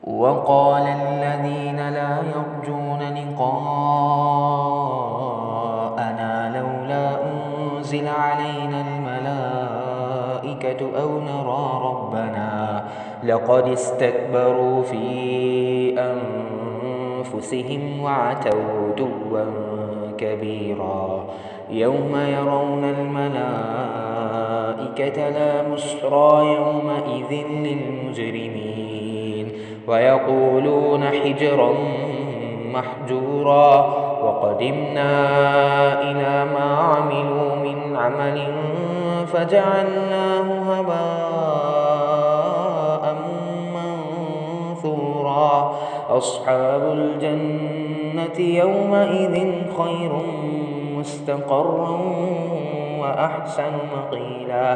وقال الذين لا يرجون لقاءنا لولا أنزل علينا الملائكة أو نرى ربنا لقد استكبروا في أنفسهم وعتوا عتوا كبيرا يوم يرون الملائكة لا بشرى يومئذ للمجرمين ويقولون حجرا محجورا وقدمنا إلى ما عملوا من عمل فجعلناه هباء منثورا أصحاب الجنة يومئذ خير مستقرا وأحسن مقيلا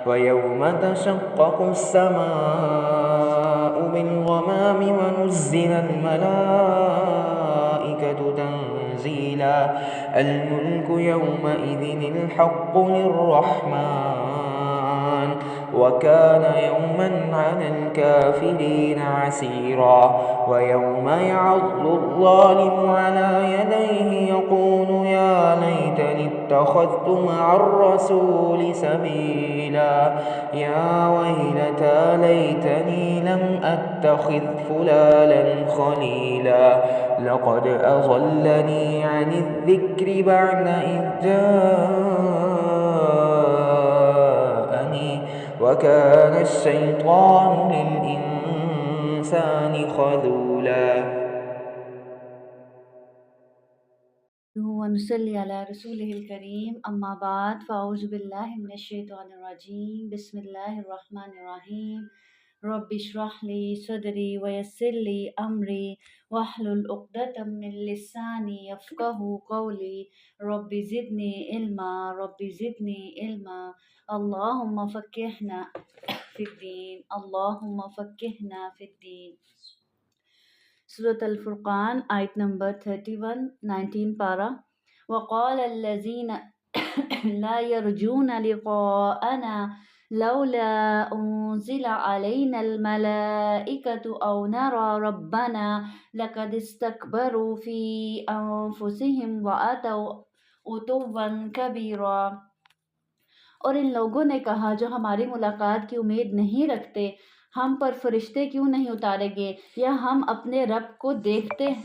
ويوم تشقق السماء بالغمام ونزل الملائكة تنزيلا الملك يومئذ الحق للرحمن وكان يوما على الكافرين عسيرا ويوم يعض الظالم على يديه يقول يا ليتني اتخذت مع الرسول سبيلا يا ويلتى ليتني لم أتخذ فلانا خليلا لقد أضلني عن الذكر بعد إذ جاءني وكان الشيطان للإنسان خذولا ونصلي على رسوله الكريم أما بعد فأعوذ بالله من الشيطان الرجيم بسم الله الرحمن الرحيم رب اشرح لي صدري ويسر لي أمري واحلل عقدة من لساني يفقه قولي رب زدني علما رب زدني علما اللهم فقهنا في الدين اللهم فقهنا في الدين سورة الفرقان آیت نمبر 31 19 پارہ وقال الذين لا يرجون لقاءنا لولا أنزل علينا الملائكة أو نرى ربنا لقد استكبروا في أنفسهم وأتوا عتوا كبيرا اور ان لوگوں نے کہا جو ہماری ملاقات کی امید نہیں رکھتے ہم پر فرشتے کیوں نہیں اتارے گے یا ہم اپنے رب کو دیکھتے ہیں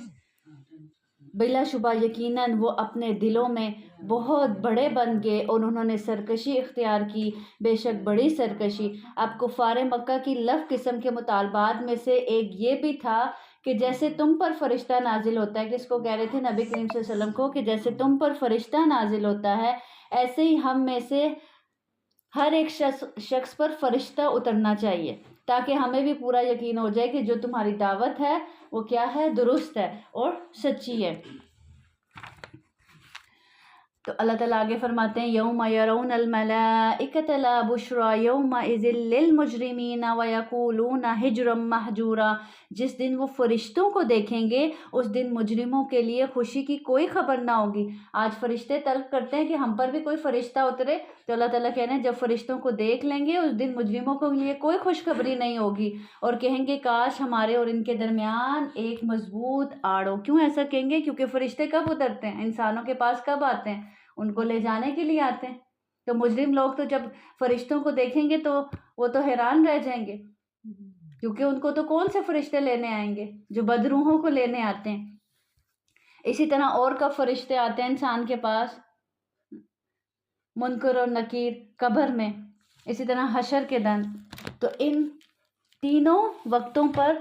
بلا شبہ یقیناً وہ اپنے دلوں میں بہت بڑے بن گئے اور انہوں نے سرکشی اختیار کی بے شک بڑی سرکشی اب کفار مکہ کی لف قسم کے مطالبات میں سے ایک یہ بھی تھا کہ جیسے تم پر فرشتہ نازل ہوتا ہے، کس کو کہہ رہے تھے؟ نبی کریم صلی اللہ علیہ وسلم کو، کہ جیسے تم پر فرشتہ نازل ہوتا ہے ایسے ہی ہم میں سے ہر ایک شخص پر فرشتہ اترنا چاہیے تاکہ ہمیں بھی پورا یقین ہو جائے کہ جو تمہاری دعوت ہے وہ کیا ہے، درست ہے اور سچی ہے۔ تو اللہ تعالیٰ آگے فرماتے ہیں یوم یرون الملائکۃ لا بشری یومئذ للمجرمین ویقولون حجرا مہجورا، جس دن وہ فرشتوں کو دیکھیں گے اس دن مجرموں کے لیے خوشی کی کوئی خبر نہ ہوگی۔ آج فرشتے طلب کرتے ہیں کہ ہم پر بھی کوئی فرشتہ اترے، تو اللہ تعالیٰ کہہ رہے ہیں جب فرشتوں کو دیکھ لیں گے اس دن مجرموں کے لیے کوئی خوشخبری نہیں ہوگی اور کہیں گے کاش ہمارے اور ان کے درمیان ایک مضبوط آڑ ہو۔ کیوں ایسا کہیں گے؟ کیونکہ فرشتے کب اترتے ہیں؟ انسانوں کے پاس کب آتے ہیں؟ ان کو لے جانے کے لیے آتے ہیں۔ تو مجرم لوگ تو جب فرشتوں کو دیکھیں گے تو وہ تو حیران رہ جائیں گے، کیونکہ ان کو تو کون سے فرشتے لینے آئیں گے جو بدروحوں کو لینے آتے ہیں۔ اسی طرح اور کب فرشتے آتے ہیں انسان کے پاس؟ منکر اور نکیر قبر میں، اسی طرح حشر کے دن۔ تو ان تینوں وقتوں پر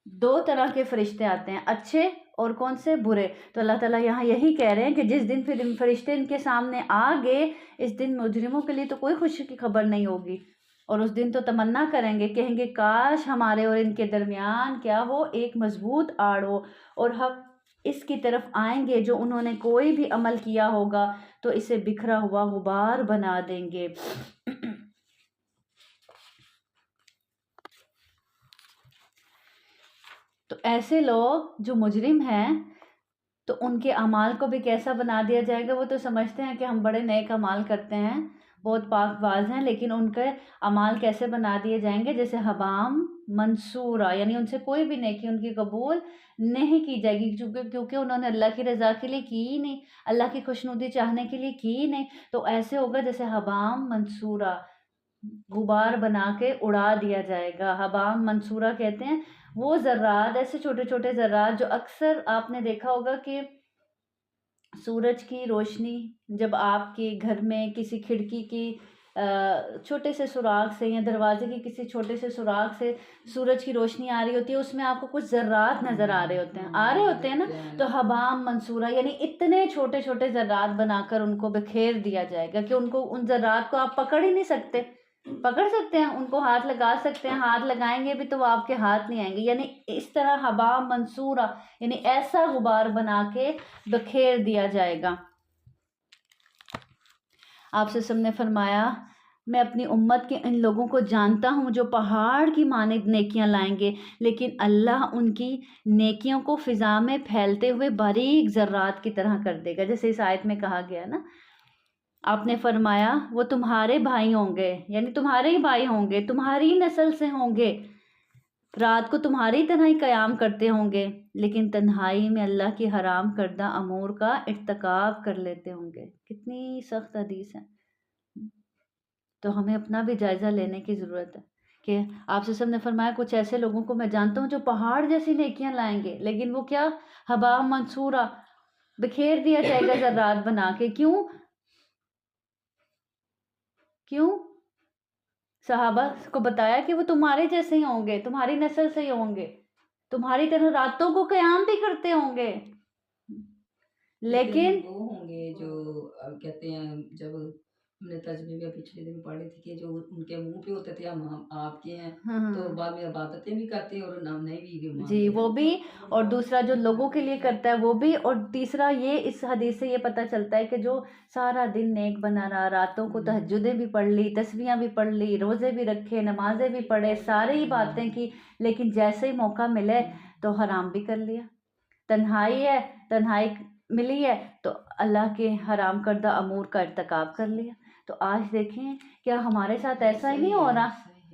دو طرح کے فرشتے آتے ہیں، اچھے اور کون سے؟ برے۔ تو اللہ تعالیٰ یہاں یہی کہہ رہے ہیں کہ جس دن پھر فرشتے ان کے سامنے آ گئے اس دن مجرموں کے لیے تو کوئی خوشی کی خبر نہیں ہوگی اور اس دن تو تمنا کریں گے، کہیں گے کاش ہمارے اور ان کے درمیان کیا ہو، ایک مضبوط آڑ ہو اور ہم اس کی طرف آئیں گے جو انہوں نے کوئی بھی عمل کیا ہوگا تو اسے بکھرا ہوا غبار بنا دیں گے۔ تو ایسے لوگ جو مجرم ہیں تو ان کے اعمال کو بھی کیسا بنا دیا جائے گا؟ وہ تو سمجھتے ہیں کہ ہم بڑے نیک اعمال کرتے ہیں، بہت پاک باز ہیں، لیکن ان کے اعمال کیسے بنا دیے جائیں گے؟ جیسے حبام منصورہ، یعنی ان سے کوئی بھی نیکی ان کی قبول نہیں کی جائے گی، کیونکہ انہوں نے اللہ کی رضا کے لیے کی ہی نہیں، اللہ کی خوشنودی چاہنے کے لیے کی ہی نہیں. تو ایسے ہوگا جیسے حبام منصورہ، غبار بنا کے اڑا دیا جائے گا. حبام منصورہ کہتے ہیں وہ ذرات، ایسے چھوٹے چھوٹے ذرات جو اکثر آپ نے دیکھا ہوگا کہ سورج کی روشنی جب آپ کے گھر میں کسی کھڑکی کی چھوٹے سے سوراخ سے یا دروازے کی کسی چھوٹے سے سوراخ سے سورج کی روشنی آ رہی ہوتی ہے، اس میں آپ کو کچھ ذرات نظر آ رہے ہوتے ہیں نا. تو حبام منصورہ یعنی اتنے چھوٹے چھوٹے ذرات بنا کر ان کو بکھیر دیا جائے گا کہ ان ذرات کو آپ پکڑ ہی نہیں سکتے. پکڑ سکتے ہیں ان کو، ہاتھ لگا سکتے ہیں، ہاتھ لگائیں گے بھی تو وہ آپ کے ہاتھ نہیں آئیں گے. یعنی اس طرح حبام منصورہ یعنی ایسا غبار بنا کے بکھیر دیا جائے گا. آپ سے سب نے فرمایا میں اپنی امت کے ان لوگوں کو جانتا ہوں جو پہاڑ کی مانند نیکیاں لائیں گے، لیکن اللہ ان کی نیکیوں کو فضا میں پھیلتے ہوئے باریک ذرات کی طرح کر دے گا، جیسے اس آیت میں کہا گیا نا. آپ نے فرمایا وہ تمہارے بھائی ہوں گے، یعنی تمہارے ہی بھائی ہوں گے، تمہاری نسل سے ہوں گے، رات کو تمہاری طرح ہی قیام کرتے ہوں گے، لیکن تنہائی میں اللہ کی حرام کردہ امور کا ارتکاب کر لیتے ہوں گے. کتنی سخت حدیث ہے. تو ہمیں اپنا بھی جائزہ لینے کی ضرورت ہے کہ آپ سے سب نے فرمایا کچھ ایسے لوگوں کو میں جانتا ہوں جو پہاڑ جیسی نیکیاں لائیں گے، لیکن وہ کیا؟ حبا منصورہ، بکھیر دیا جائے گا ذرات بنا کے. کیوں؟ صحابہ کو بتایا کہ وہ تمہارے جیسے ہی ہوں گے، تمہاری نسل سے ہی ہوں گے، تمہاری طرح راتوں کو قیام بھی کرتے ہوں گے، لیکن وہ ہوں گے جو کہتے ہیں، جب ہم نے تجربے میں پچھلے دن پڑھے تھے کہ جو ان کے منہ پہ ہوتے تھے ہم آپ کے ہیں، تو بعد میں عبادتیں بھی کرتے ہیں اور نام نہیں بھی مانتے. جی وہ بھی، اور دوسرا جو لوگوں کے لیے کرتا ہے وہ بھی، اور تیسرا یہ اس حدیث سے یہ پتہ چلتا ہے کہ جو سارا دن نیک بنا رہا، راتوں کو تہجدیں بھی پڑھ لی، تسبیحاں بھی پڑھ لی، روزے بھی رکھے، نمازیں بھی پڑھے، سارے ہی باتیں کی، لیکن جیسے ہی موقع ملے تو حرام بھی کر لیا. تنہائی ہے، تنہائی ملی ہے تو اللہ کے حرام کردہ امور کا ارتکاب کر لیا. تو آج دیکھیں کیا ہمارے ساتھ ایسا ہی نہیں ہو رہا؟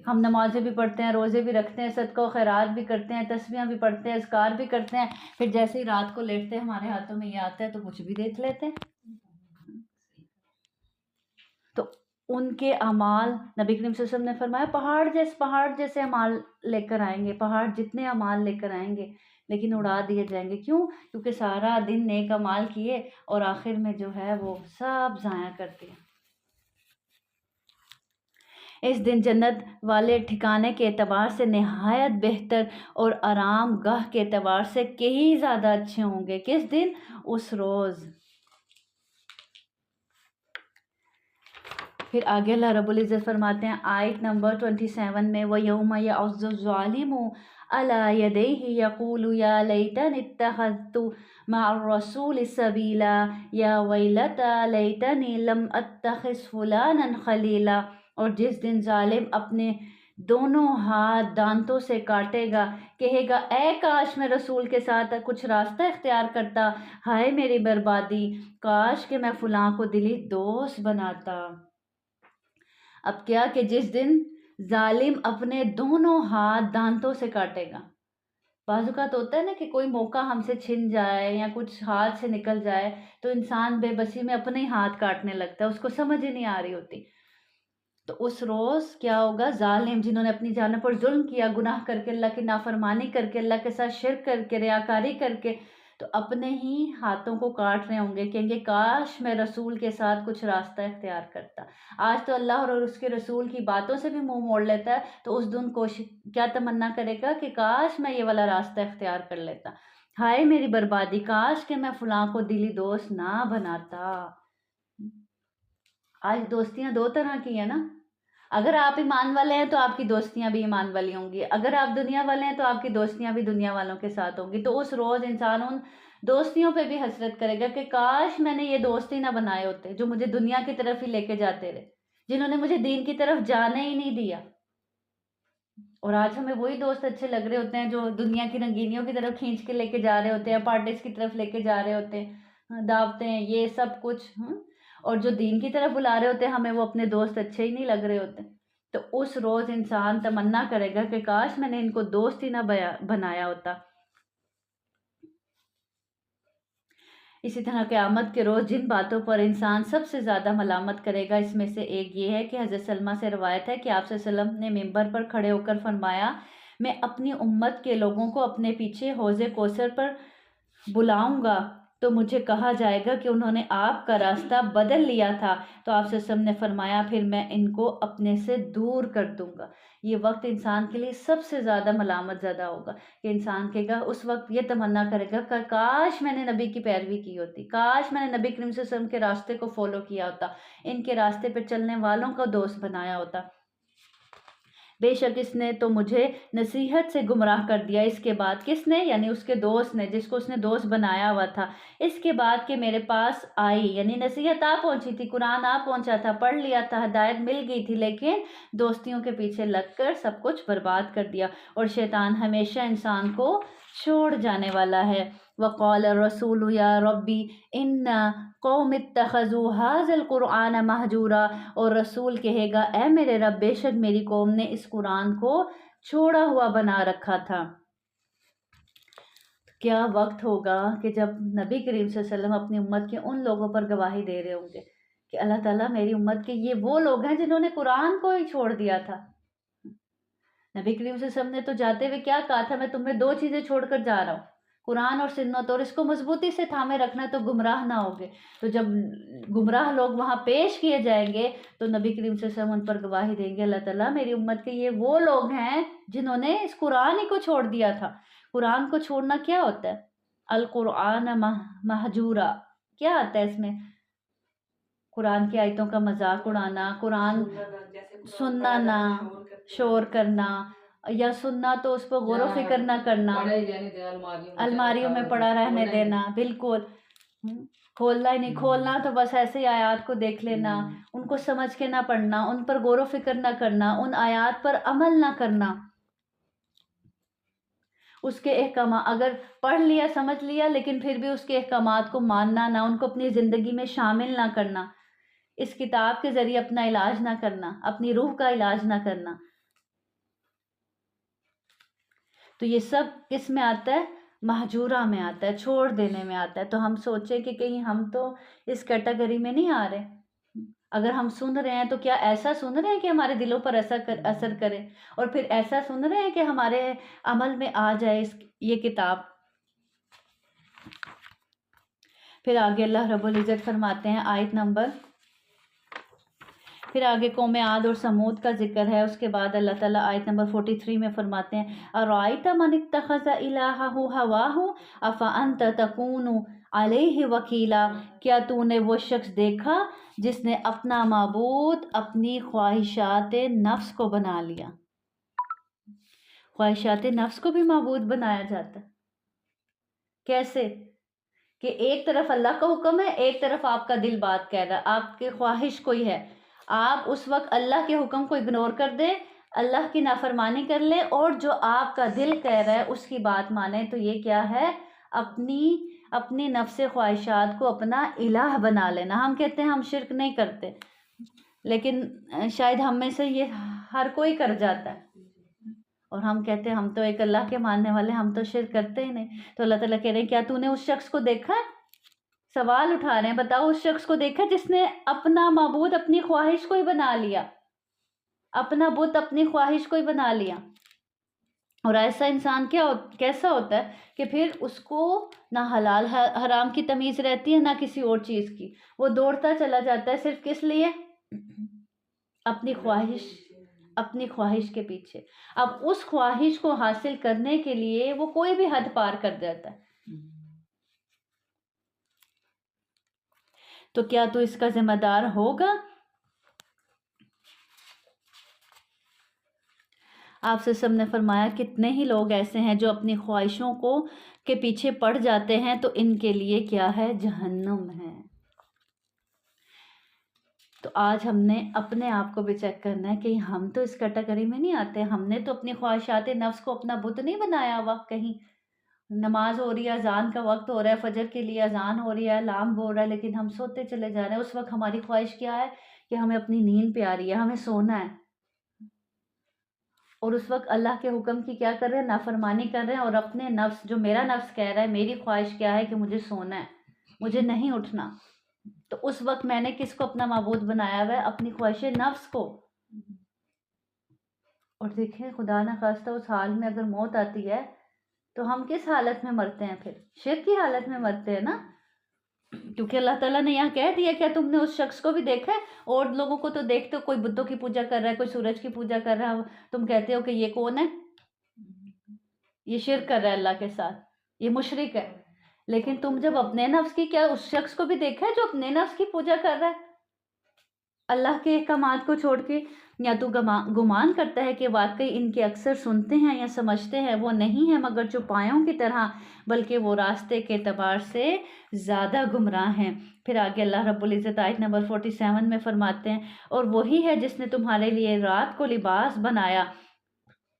ہم نمازیں بھی پڑھتے ہیں، روزے بھی رکھتے ہیں، صدقہ و خیرات بھی کرتے ہیں، تسبیحاں بھی پڑھتے ہیں، اذکار بھی کرتے ہیں، پھر جیسے ہی رات کو لیٹتے ہیں ہمارے ہاتھوں میں یہ آتا ہے تو کچھ بھی دیکھ لیتے ہیں. تو ان کے اعمال نبی کریم صلی اللہ علیہ وسلم نے فرمایا پہاڑ جیسے اعمال لے کر آئیں گے، پہاڑ جتنے اعمال لے کر آئیں گے، لیکن اڑا دیے جائیں گے. کیوں؟ کیونکہ سارا دن نیک اعمال کیے اور آخر میں جو ہے وہ سب ضائع کر دیا. اس دن جنت والے ٹھکانے کے اعتبار سے نہایت بہتر اور آرام گاہ کے اعتبار سے کہیں زیادہ اچھے ہوں گے. کس دن؟ اس روز. پھر آگے اللہ رب العزت فرماتے ہیں آیت نمبر 27 میں، وَيَوْمَ يَعُضُّ الظَّالِمُ عَلَى يَدَيْهِ يَقُولُ يَا لَيْتَنِي اتَّخَذْتُ مَعَ الرَّسُولِ سَبِيلًا يَا وَيْلَتَى لَيْتَنِي لَمْ أَتَّخِذْ فُلَانًا خَلِيلًا. اور جس دن ظالم اپنے دونوں ہاتھ دانتوں سے کاٹے گا، کہے گا اے کاش میں رسول کے ساتھ کچھ راستہ اختیار کرتا، ہائے میری بربادی، کاش کہ میں فلاں کو دلی دوست بناتا. اب کیا کہ جس دن ظالم اپنے دونوں ہاتھ دانتوں سے کاٹے گا. بعض اوقات ہوتا ہے نا کہ کوئی موقع ہم سے چھن جائے یا کچھ ہاتھ سے نکل جائے تو انسان بے بسی میں اپنے ہی ہاتھ کاٹنے لگتا ہے، اس کو سمجھ ہی نہیں آ رہی ہوتی. تو اس روز کیا ہوگا؟ ظالم جنہوں نے اپنی جانوں پر ظلم کیا، گناہ کر کے، اللہ کی نافرمانی کر کے، اللہ کے ساتھ شرک کر کے، ریاکاری کر کے، تو اپنے ہی ہاتھوں کو کاٹ رہے ہوں گے، کہیں گے کاش میں رسول کے ساتھ کچھ راستہ اختیار کرتا. آج تو اللہ اور اس کے رسول کی باتوں سے بھی منہ موڑ لیتا ہے، تو اس دن کیا تمنا کرے گا کہ کاش میں یہ والا راستہ اختیار کر لیتا، ہائے میری بربادی، کاش کہ میں فلاں کو دلی دوست نہ بناتا. آج دوستیاں دو طرح کی ہیں نا. اگر آپ ایمان والے ہیں تو آپ کی دوستیاں بھی ایمان والی ہوں گی، اگر آپ دنیا والے ہیں تو آپ کی دوستیاں بھی دنیا والوں کے ساتھ ہوں گی. تو اس روز انسان ان دوستیوں پہ بھی حسرت کرے گا کہ کاش میں نے یہ دوست ہی نہ بنائے ہوتے جو مجھے دنیا کی طرف ہی لے کے جاتے رہے، جنہوں نے مجھے دین کی طرف جانے ہی نہیں دیا. اور آج ہمیں وہی دوست اچھے لگ رہے ہوتے ہیں جو دنیا کی رنگینیوں کی طرف کھینچ کے لے کے جا رہے ہوتے ہیں، پارٹیز کی طرف لے کے جا رہے ہوتے ہیں، دعوتیں، یہ سب کچھ. اور جو دین کی طرف بلا رہے ہوتے ہیں ہمیں وہ اپنے دوست اچھے ہی نہیں لگ رہے ہوتے، تو اس روز انسان تمنا کرے گا کہ کاش میں نے ان کو دوست ہی نہ بنایا ہوتا۔ اسی طرح قیامت کے روز جن باتوں پر انسان سب سے زیادہ ملامت کرے گا، اس میں سے ایک یہ ہے کہ حضرت سلمہ سے روایت ہے کہ آپ صلی اللہ علیہ وسلم نے ممبر پر کھڑے ہو کر فرمایا، میں اپنی امت کے لوگوں کو اپنے پیچھے حوض کوثر پر بلاؤں گا تو مجھے کہا جائے گا کہ انہوں نے آپ کا راستہ بدل لیا تھا، تو آپ صلی اللہ علیہ وسلم نے فرمایا پھر میں ان کو اپنے سے دور کر دوں گا۔ یہ وقت انسان کے لیے سب سے زیادہ ملامت زدہ ہوگا کہ انسان کہے گا، اس وقت یہ تمنا کرے گا کہ کاش میں نے نبی کی پیروی کی ہوتی، کاش میں نے نبی کریم صلی اللہ علیہ وسلم کے راستے کو فالو کیا ہوتا، ان کے راستے پہ چلنے والوں کا دوست بنایا ہوتا۔ بے شک اس نے تو مجھے نصیحت سے گمراہ کر دیا، اس کے بعد کس نے؟ یعنی اس کے دوست نے، جس کو اس نے دوست بنایا ہوا تھا، اس کے بعد کہ میرے پاس آئی، یعنی نصیحت آ پہنچی تھی، قرآن آ پہنچا تھا، پڑھ لیا تھا، ہدایت مل گئی تھی، لیکن دوستیوں کے پیچھے لگ کر سب کچھ برباد کر دیا۔ اور شیطان ہمیشہ انسان کو چھوڑ جانے والا ہے۔ وقال الرسول یا ربی ان قوم اتخذوا هذا القرآن مہجورا، اور رسول کہے گا اے میرے رب بے شک میری قوم نے اس قرآن کو چھوڑا ہوا بنا رکھا تھا۔ کیا وقت ہوگا کہ جب نبی کریم صلی اللہ علیہ وسلم اپنی امت کے ان لوگوں پر گواہی دے رہے ہوں گے کہ اللہ تعالیٰ میری امت کے یہ وہ لوگ ہیں جنہوں نے قرآن کو ہی چھوڑ دیا تھا۔ نبی کریم صلی اللہ علیہ وسلم نے تو جاتے ہوئے کیا کہا تھا، میں تمہیں دو چیزیں چھوڑ کر جا رہا ہوں، قرآن اور سنت، اور اس کو مضبوطی سے تھامے رکھنا تو گمراہ نہ ہوگے۔ تو جب گمراہ لوگ وہاں پیش کیے جائیں گے تو نبی کریم صلی اللہ علیہ وسلم ان پر گواہی دیں گے، اللہ تعالیٰ میری امت کے یہ وہ لوگ ہیں جنہوں نے اس قرآن ہی کو چھوڑ دیا تھا۔ قرآن کو چھوڑنا کیا ہوتا ہے؟ القرآن مہجورا کیا آتا ہے اس میں؟ قرآن کی آیتوں کا مذاق اڑانا، قرآن سننا نہ، شور کرنا، یا سننا تو اس پر غور و فکر نہ کرنا، الماریوں میں پڑا رہنے دینا، بالکل کھولنا ہی نہیں، کھولنا تو بس ایسے ہی آیات کو دیکھ لینا، ان کو سمجھ کے نہ پڑھنا، ان پر غور و فکر نہ کرنا، ان آیات پر عمل نہ کرنا، اس کے احکامات اگر پڑھ لیا سمجھ لیا لیکن پھر بھی اس کے احکامات کو ماننا نہ، ان کو اپنی زندگی میں شامل نہ کرنا، اس کتاب کے ذریعے اپنا علاج نہ کرنا، اپنی روح کا علاج نہ کرنا، تو یہ سب کس میں آتا ہے؟ مہجورہ میں آتا ہے، چھوڑ دینے میں آتا ہے۔ تو ہم سوچیں کہ کہیں ہم تو اس کیٹیگری میں نہیں آ رہے۔ اگر ہم سن رہے ہیں تو کیا ایسا سن رہے ہیں کہ ہمارے دلوں پر اثر کرے، اور پھر ایسا سن رہے ہیں کہ ہمارے عمل میں آ جائے یہ کتاب۔ پھر آگے اللہ رب العزت فرماتے ہیں آیت نمبر، پھر آگے قوم عاد اور سمود کا ذکر ہے، اس کے بعد اللہ تعالیٰ آیت نمبر 43 میں فرماتے ہیں اَرَأَيْتَ مَنِ اتَّخَذَ إِلَٰهَهُ هَوَاهُ أَفَأَنْتَ تَكُونُ عَلَيْهِ وَكِيلًا، کیا تو نے وہ شخص دیکھا جس نے اپنا معبود اپنی خواہشات نفس کو بنا لیا۔ خواہشات نفس کو بھی معبود بنایا جاتا ہے، کیسے کہ ایک طرف اللہ کا حکم ہے، ایک طرف آپ کا دل بات کہہ رہا ہے، آپ کی خواہش کوئی ہے، آپ اس وقت اللہ کے حکم کو اگنور کر دیں، اللہ کی نافرمانی کر لیں، اور جو آپ کا دل کہہ رہا ہے اس کی بات مانیں، تو یہ کیا ہے؟ اپنی نفس خواہشات کو اپنا الہ بنا لینا۔ ہم کہتے ہیں ہم شرک نہیں کرتے، لیکن شاید ہم میں سے یہ ہر کوئی کر جاتا ہے، اور ہم کہتے ہیں ہم تو ایک اللہ کے ماننے والے، ہم تو شرک کرتے ہی نہیں۔ تو اللہ تعالیٰ کہہ رہے ہیں کیا تو نے اس شخص کو دیکھا ہے؟ سوال اٹھا رہے ہیں، بتاؤ اس شخص کو دیکھا جس نے اپنا معبود اپنی خواہش کو ہی بنا لیا، اپنا بت اپنی خواہش کو ہی بنا لیا۔ اور ایسا انسان کیسا ہوتا ہے کہ پھر اس کو نہ حلال حرام کی تمیز رہتی ہے، نہ کسی اور چیز کی، وہ دوڑتا چلا جاتا ہے صرف کس لیے؟ اپنی خواہش کے پیچھے۔ اب اس خواہش کو حاصل کرنے کے لیے وہ کوئی بھی حد پار کر دیتا ہے۔ تو کیا تو اس کا ذمہ دار ہوگا؟ آپ سے سب نے فرمایا کتنے ہی لوگ ایسے ہیں جو اپنی خواہشوں کے پیچھے پڑ جاتے ہیں تو ان کے لیے کیا ہے؟ جہنم ہے۔ تو آج ہم نے اپنے آپ کو بھی چیک کرنا ہے کہ ہم تو اس کیٹیگری میں نہیں آتے، ہم نے تو اپنی خواہشات نفس کو اپنا بت نہیں بنایا ہوا کہیں، نماز ہو رہی ہے، اذان کا وقت ہو رہا ہے، فجر کے لیے اذان ہو رہی ہے، الارم ہو رہا ہے، لیکن ہم سوتے چلے جا رہے ہیں۔ اس وقت ہماری خواہش کیا ہے کہ ہمیں اپنی نیند پیاری ہے، ہمیں سونا ہے، اور اس وقت اللہ کے حکم کی کیا کر رہے ہیں؟ نافرمانی کر رہے ہیں، اور اپنے نفس، جو میرا نفس کہہ رہا ہے، میری خواہش کیا ہے کہ مجھے سونا ہے، مجھے نہیں اٹھنا، تو اس وقت میں نے کس کو اپنا معبود بنایا ہوا ہے؟ اپنی خواہش نفس کو۔ اور دیکھیں خدا نہ خواستہ اس حال میں اگر موت آتی ہے تو ہم کس حالت میں مرتے ہیں؟ پھر شرک کی حالت میں مرتے ہیں نا، کیونکہ اللہ تعالیٰ نے یہاں کہہ دیا، کیا تم نے اس شخص کو بھی دیکھا ہے؟ اور لوگوں کو تو دیکھتے ہو، کوئی بتوں کی پوجا کر رہا ہے، کوئی سورج کی پوجا کر رہا ہے، تم کہتے ہو کہ یہ کون ہے؟ یہ شرک کر رہا ہے اللہ کے ساتھ، یہ مشرک ہے۔ لیکن تم جب اپنے نفس کی، کیا اس شخص کو بھی دیکھا ہے جو اپنے نفس کی پوجا کر رہا ہے اللہ کے احکامات کو چھوڑ کے؟ یا تو گمان کرتا ہے کہ واقعی ان کے اکثر سنتے ہیں یا سمجھتے ہیں، وہ نہیں ہیں مگر چوپایوں کی طرح، بلکہ وہ راستے کے اعتبار سے زیادہ گمراہ ہیں۔ پھر آگے اللہ رب العزت آیت نمبر 47 میں فرماتے ہیں، اور وہی ہے جس نے تمہارے لیے رات کو لباس بنایا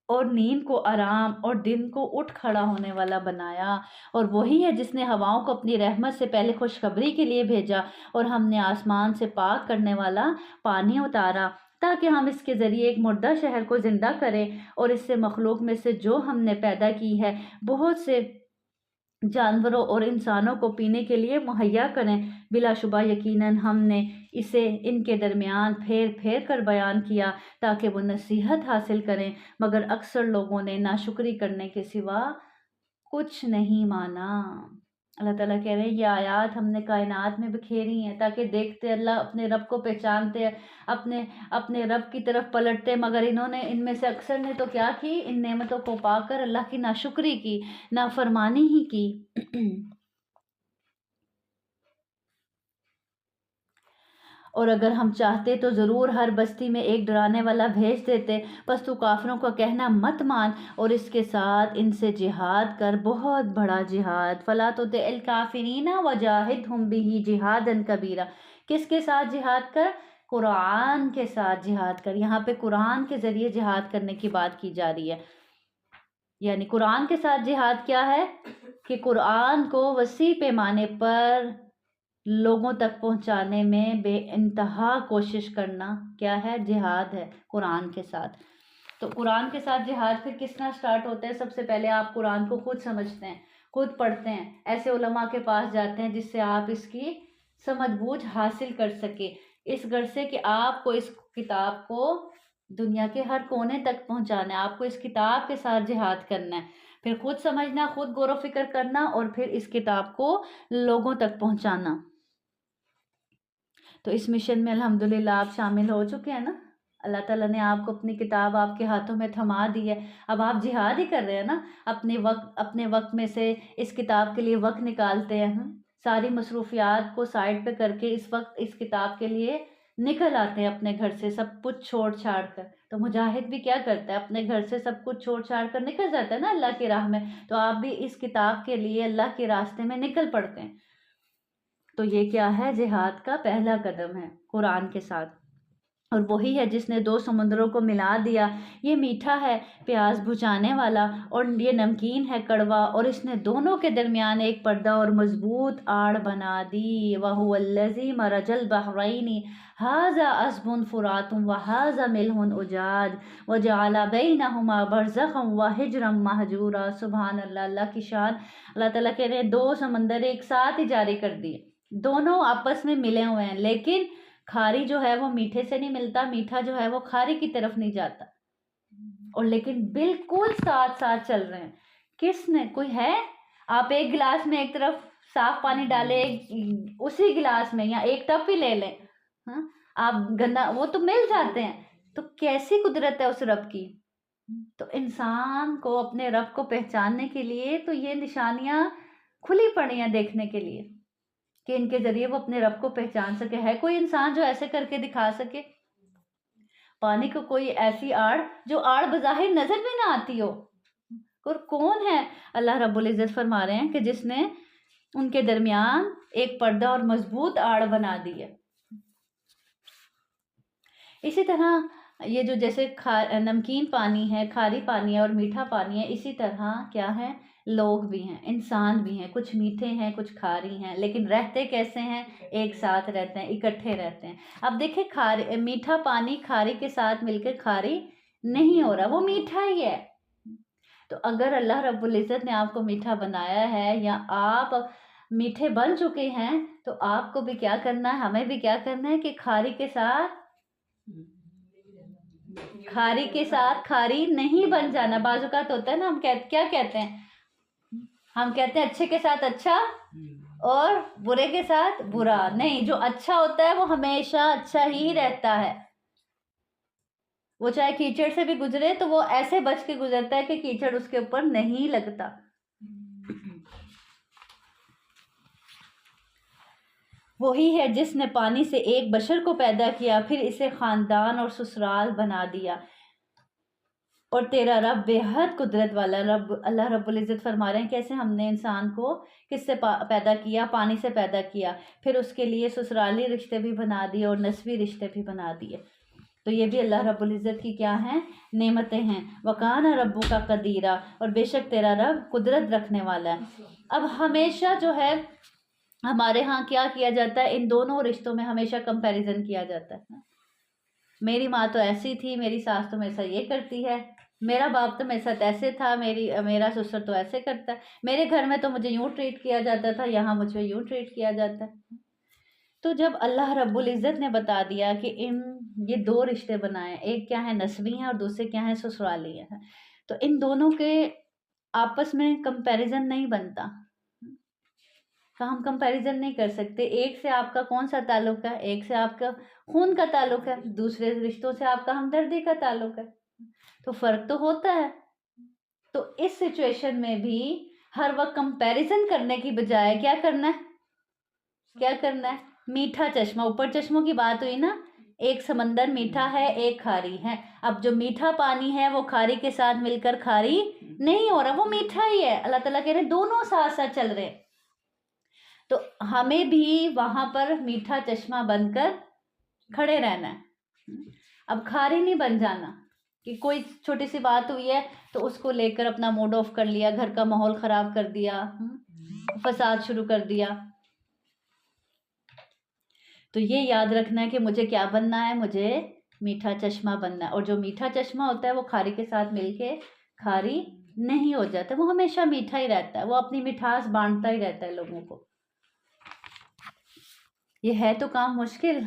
اور نیند کو آرام اور دن کو اٹھ کھڑا ہونے والا بنایا، اور وہی ہے جس نے ہواؤں کو اپنی رحمت سے پہلے خوشخبری کے لیے بھیجا، اور ہم نے آسمان سے پاک کرنے والا پانی اتارا تاکہ ہم اس کے ذریعے ایک مردہ شہر کو زندہ کریں، اور اس سے مخلوق میں سے جو ہم نے پیدا کی ہے بہت سے جانوروں اور انسانوں کو پینے کے لیے مہیا کریں۔ بلا شبہ یقیناً ہم نے اسے ان کے درمیان پھیر پھیر کر بیان کیا تاکہ وہ نصیحت حاصل کریں، مگر اکثر لوگوں نے ناشکری کرنے کے سوا کچھ نہیں مانا۔ اللہ تعالیٰ کہہ رہے ہیں یہ آیات ہم نے کائنات میں بکھیری ہیں تاکہ دیکھتے اللہ اپنے رب کو پہچانتے، اپنے رب کی طرف پلٹتے، مگر انہوں نے، ان میں سے اکثر نے تو کیا کی؟ ان نعمتوں کو پا کر اللہ کی ناشکری کی، نافرمانی ہی کی۔ اور اگر ہم چاہتے تو ضرور ہر بستی میں ایک ڈرانے والا بھیج دیتے، بس تو کافروں کا کہنا مت مان، اور اس کے ساتھ ان سے جہاد کر، بہت بڑا جہاد۔ فَلَا تُطِعِ الْكَافِرِينَ وَجَاهِدْهُمْ بِهِ جِهَادًا كَبِيرًا۔ کس کے ساتھ جہاد کر؟ قرآن کے ساتھ جہاد کر۔ یہاں پہ قرآن کے ذریعے جہاد کرنے کی بات کی جا رہی ہے، یعنی قرآن کے ساتھ جہاد کیا ہے؟ کہ قرآن کو وسیع پیمانے پر لوگوں تک پہنچانے میں بے انتہا کوشش کرنا کیا ہے؟ جہاد ہے قرآن کے ساتھ۔ تو قرآن کے ساتھ جہاد پھر کس طرح سٹارٹ ہوتا ہے؟ سب سے پہلے آپ قرآن کو خود سمجھتے ہیں، خود پڑھتے ہیں، ایسے علماء کے پاس جاتے ہیں جس سے آپ اس کی سمجھ بوجھ حاصل کر سکے، اس غرض سے کہ آپ کو اس کتاب کو دنیا کے ہر کونے تک پہنچانا ہے، آپ کو اس کتاب کے ساتھ جہاد کرنا ہے، پھر خود سمجھنا، خود غور و فکر کرنا، اور پھر اس کتاب کو لوگوں تک پہنچانا۔ تو اس مشن میں الحمدللہ آپ شامل ہو چکے ہیں نا، اللہ تعالیٰ نے آپ کو اپنی کتاب آپ کے ہاتھوں میں تھما دی ہے، اب آپ جہاد ہی کر رہے ہیں نا، اپنے وقت میں سے اس کتاب کے لیے وقت نکالتے ہیں، ساری مصروفیات کو سائڈ پہ کر کے اس وقت اس کتاب کے لیے نکل آتے ہیں اپنے گھر سے سب کچھ چھوڑ چھاڑ کر۔ تو مجاہد بھی کیا کرتا ہے؟ اپنے گھر سے سب کچھ چھوڑ چھاڑ کر نکل جاتا ہے نا اللہ کی راہ میں، تو آپ بھی اس کتاب کے لیے اللہ کے راستے میں نکل پڑتے ہیں۔ تو یہ کیا ہے؟ جہاد کا پہلا قدم ہے قرآن کے ساتھ۔ اور وہی ہے جس نے دو سمندروں کو ملا دیا، یہ میٹھا ہے پیاس بجھانے والا، اور یہ نمکین ہے کڑوا، اور اس نے دونوں کے درمیان ایک پردہ اور مضبوط آڑ بنا دی۔ وَهُوَ الَّذِي مَرَجَ الْبَحْرَيْنِ هَٰذَا عَذْبٌ فُرَاتٌ وَهَٰذَا مِلْحٌ أُجَاجٌ وَجَعَلَ بَيْنَهُمَا بَرْزَخًا وَحِجْرًا مَّحْجُورًا۔ سبحان اللہ، اللہ کی شان۔ اللہ تعالیٰ کہہ رہے ہیں دو سمندر ایک ساتھ ہی جاری کر دیے، دونوں آپس میں ملے ہوئے ہیں، لیکن کھاری جو ہے وہ میٹھے سے نہیں ملتا، میٹھا جو ہے وہ کھاری کی طرف نہیں جاتا، اور لیکن بالکل ساتھ ساتھ چل رہے ہیں۔ کس نے؟ کوئی ہے؟ آپ ایک گلاس میں ایک طرف صاف پانی ڈالے اسی گلاس میں، یا ایک ٹپ ہی لے لیں، آپ گندا، وہ تو مل جاتے ہیں۔ تو کیسی قدرت ہے اس رب کی؟ تو انسان کو اپنے رب کو پہچاننے کے لیے تو یہ نشانیاں کھلی پڑی ہیں دیکھنے کے لیے کہ ان کے ذریعے وہ اپنے رب کو پہچان سکے۔ ہے کوئی انسان جو ایسے کر کے دکھا سکے؟ پانی کو کوئی ایسی آڑ جو آڑ بظاہر نظر میں نہ آتی ہو، اور کون ہے؟ اللہ رب العزت فرما رہے ہیں کہ جس نے ان کے درمیان ایک پردہ اور مضبوط آڑ بنا دی ہے۔ اسی طرح یہ جو جیسے نمکین پانی ہے، کھاری پانی ہے اور میٹھا پانی ہے، اسی طرح کیا ہے، لوگ بھی ہیں، انسان بھی ہیں، کچھ میٹھے ہیں کچھ کھاری ہیں، لیکن رہتے کیسے ہیں؟ ایک ساتھ رہتے ہیں، اکٹھے رہتے ہیں۔ اب دیکھیں میٹھا پانی کھاری کے ساتھ مل کے کھاری نہیں ہو رہا، وہ میٹھا ہی ہے۔ تو اگر اللہ رب العزت نے آپ کو میٹھا بنایا ہے یا آپ میٹھے بن چکے ہیں، تو آپ کو بھی کیا کرنا ہے، ہمیں بھی کیا کرنا ہے کہ کھاری کے ساتھ کھاری نہیں بن جانا۔ بعض اوقات ہوتا ہے نا، ہم کیا کہتے ہیں، ہم کہتے ہیں اچھے کے ساتھ اچھا اور برے کے ساتھ برا نہیں۔ جو اچھا ہوتا ہے وہ ہمیشہ اچھا ہی رہتا ہے، وہ چاہے کیچڑ سے بھی گزرے تو وہ ایسے بچ کے گزرتا ہے کہ کیچڑ اس کے اوپر نہیں لگتا۔ وہی ہے جس نے پانی سے ایک بشر کو پیدا کیا، پھر اسے خاندان اور سسرال بنا دیا۔ اور تیرا رب بے حد قدرت والا اللہ رب العزت فرما رہے ہیں کیسے ہم نے انسان کو کس سے پیدا کیا، پانی سے پیدا کیا، پھر اس کے لیے سسرالی رشتے بھی بنا دیے اور نسبی رشتے بھی بنا دیے۔ تو یہ بھی اللہ رب العزت کی کیا ہیں، نعمتیں ہیں۔ وَقَانَ رَبُّكَ قَدِيرًا، اور بے شک تیرا رب قدرت رکھنے والا ہے۔ اب ہمیشہ جو ہے ہمارے ہاں کیا کیا جاتا ہے، ان دونوں رشتوں میں ہمیشہ کمپیریزن کیا جاتا ہے۔ میری ماں تو ایسی تھی، میری ساس تو میرے ساتھ یہ کرتی ہے، میرا باپ تو میرے ساتھ ایسے تھا، میرا سسر تو ایسے کرتا ہے، میرے گھر میں تو مجھے یوں ٹریٹ کیا جاتا تھا، یہاں مجھے یوں ٹریٹ کیا جاتا ہے۔ تو جب اللہ رب العزت نے بتا دیا کہ یہ دو رشتے بنائے، ایک کیا ہے نسبی ہیں اور دوسرے کیا ہیں سسرالی ہیں، تو ان دونوں کے آپس میں کمپیریزن نہیں بنتا، ہم کمپیریزن نہیں کر سکتے۔ ایک سے آپ کا کون سا تعلق ہے، ایک سے آپ کا خون کا تعلق ہے، دوسرے رشتوں سے آپ کا ہمدردی کا تعلق ہے، تو فرق تو ہوتا ہے۔ تو اس سچویشن میں بھی ہر وقت کمپیریزن کرنے کی بجائے کیا کرنا ہے، میٹھا چشمہ، اوپر چشموں کی بات ہوئی نا، ایک سمندر میٹھا ہے ایک کھاری ہے۔ اب جو میٹھا پانی ہے وہ کھاری کے ساتھ مل کر کھاری نہیں ہو رہا، وہ میٹھا ہی ہے۔ اللہ تعالیٰ کہہ رہے ہیں دونوں ساتھ ساتھ چل رہے، تو ہمیں بھی وہاں پر میٹھا چشمہ بن کر کھڑے رہنا ہے، اب کھاری نہیں بن جانا کہ کوئی چھوٹی سی بات ہوئی ہے تو اس کو لے کر اپنا موڈ آف کر لیا، گھر کا ماحول خراب کر دیا، فساد شروع کر دیا۔ تو یہ یاد رکھنا ہے کہ مجھے کیا بننا ہے، مجھے میٹھا چشمہ بننا ہے، اور جو میٹھا چشمہ ہوتا ہے وہ کھاری کے ساتھ مل کے کھاری نہیں ہو جاتا، وہ ہمیشہ میٹھا ہی رہتا ہے، وہ اپنی مٹھاس بانٹتا ہی رہتا ہے لوگوں کو۔ یہ ہے تو کام مشکل،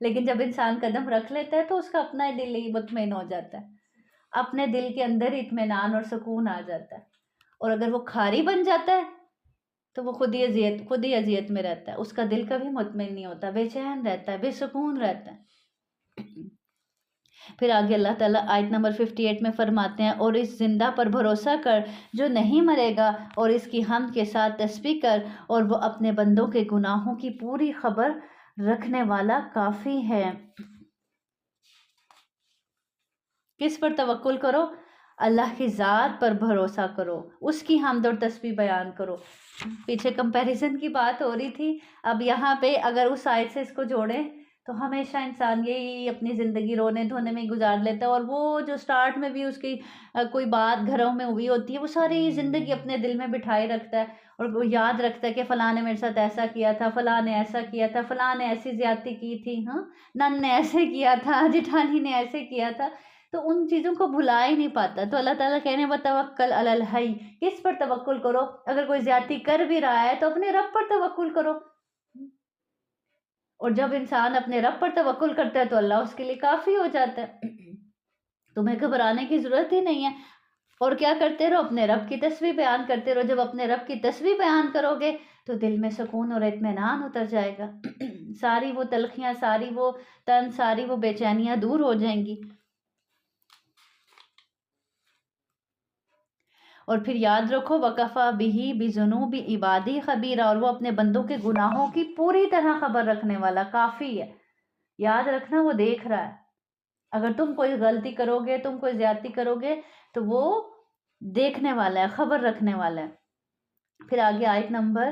لیکن جب انسان قدم رکھ لیتا ہے تو اس کا اپنا دل ہی مطمئن ہو جاتا ہے، اپنے دل کے اندر اطمینان اور سکون آ جاتا ہے۔ اور اگر وہ کھاری بن جاتا ہے تو وہ خود ہی اذیت میں رہتا ہے، اس کا دل کبھی مطمئن نہیں ہوتا، بے چین رہتا ہے، بے سکون رہتا ہے۔ پھر آگے اللہ تعالیٰ آیت نمبر 58 میں فرماتے ہیں، اور اس زندہ پر بھروسہ کر جو نہیں مرے گا، اور اس کی حمد کے ساتھ تسبیح کر، اور وہ اپنے بندوں کے گناہوں کی پوری خبر رکھنے والا کافی ہے۔ کس پر توکل کرو؟ اللہ کی ذات پر بھروسہ کرو، اس کی حمد اور تسبیح بیان کرو۔ پیچھے کمپیریزن کی بات ہو رہی تھی، اب یہاں پہ اگر اس آیت سے اس کو جوڑیں تو ہمیشہ انسان یہی اپنی زندگی رونے دھونے میں گزار لیتا ہے، اور وہ جو سٹارٹ میں بھی اس کی کوئی بات گھروں میں ہوئی ہوتی ہے، وہ ساری زندگی اپنے دل میں بٹھائے رکھتا ہے، اور وہ یاد رکھتا ہے کہ فلاں نے میرے ساتھ ایسا کیا تھا، فلاں نے ایسا کیا تھا، فلاں نے ایسی زیادتی کی تھی، نن نے ایسے کیا تھا، جٹھانی نے ایسے کیا تھا، تو ان چیزوں کو بھلا ہی نہیں پاتا۔ تو اللہ تعالیٰ کہنے وَتَوَکَّلْ عَلَى الْحَيِّ، کس پر توکل کرو؟ اگر کوئی زیادتی کر بھی رہا ہے تو اپنے رب پر توکل کرو، اور جب انسان اپنے رب پر توکل کرتا ہے تو اللہ اس کے لیے کافی ہو جاتا ہے، تمہیں گھبرانے کی ضرورت ہی نہیں ہے۔ اور کیا کرتے رہو؟ اپنے رب کی تسبیح بیان کرتے رہو۔ جب اپنے رب کی تسبیح بیان کرو گے تو دل میں سکون اور اطمینان اتر جائے گا، ساری وہ تلخیاں، ساری وہ تن، ساری وہ بے چینیاں دور ہو جائیں گی۔ اور پھر یاد رکھو وَكَفَى بِهِ بِذُنُوبِ عِبَادِهِ خَبِيرًا، اور وہ اپنے بندوں کے گناہوں کی پوری طرح خبر رکھنے والا کافی ہے۔ یاد رکھنا وہ دیکھ رہا ہے، اگر تم کوئی غلطی کرو گے، تم کوئی زیادتی کرو گے تو وہ دیکھنے والا ہے، خبر رکھنے والا ہے۔ پھر آگے آیت نمبر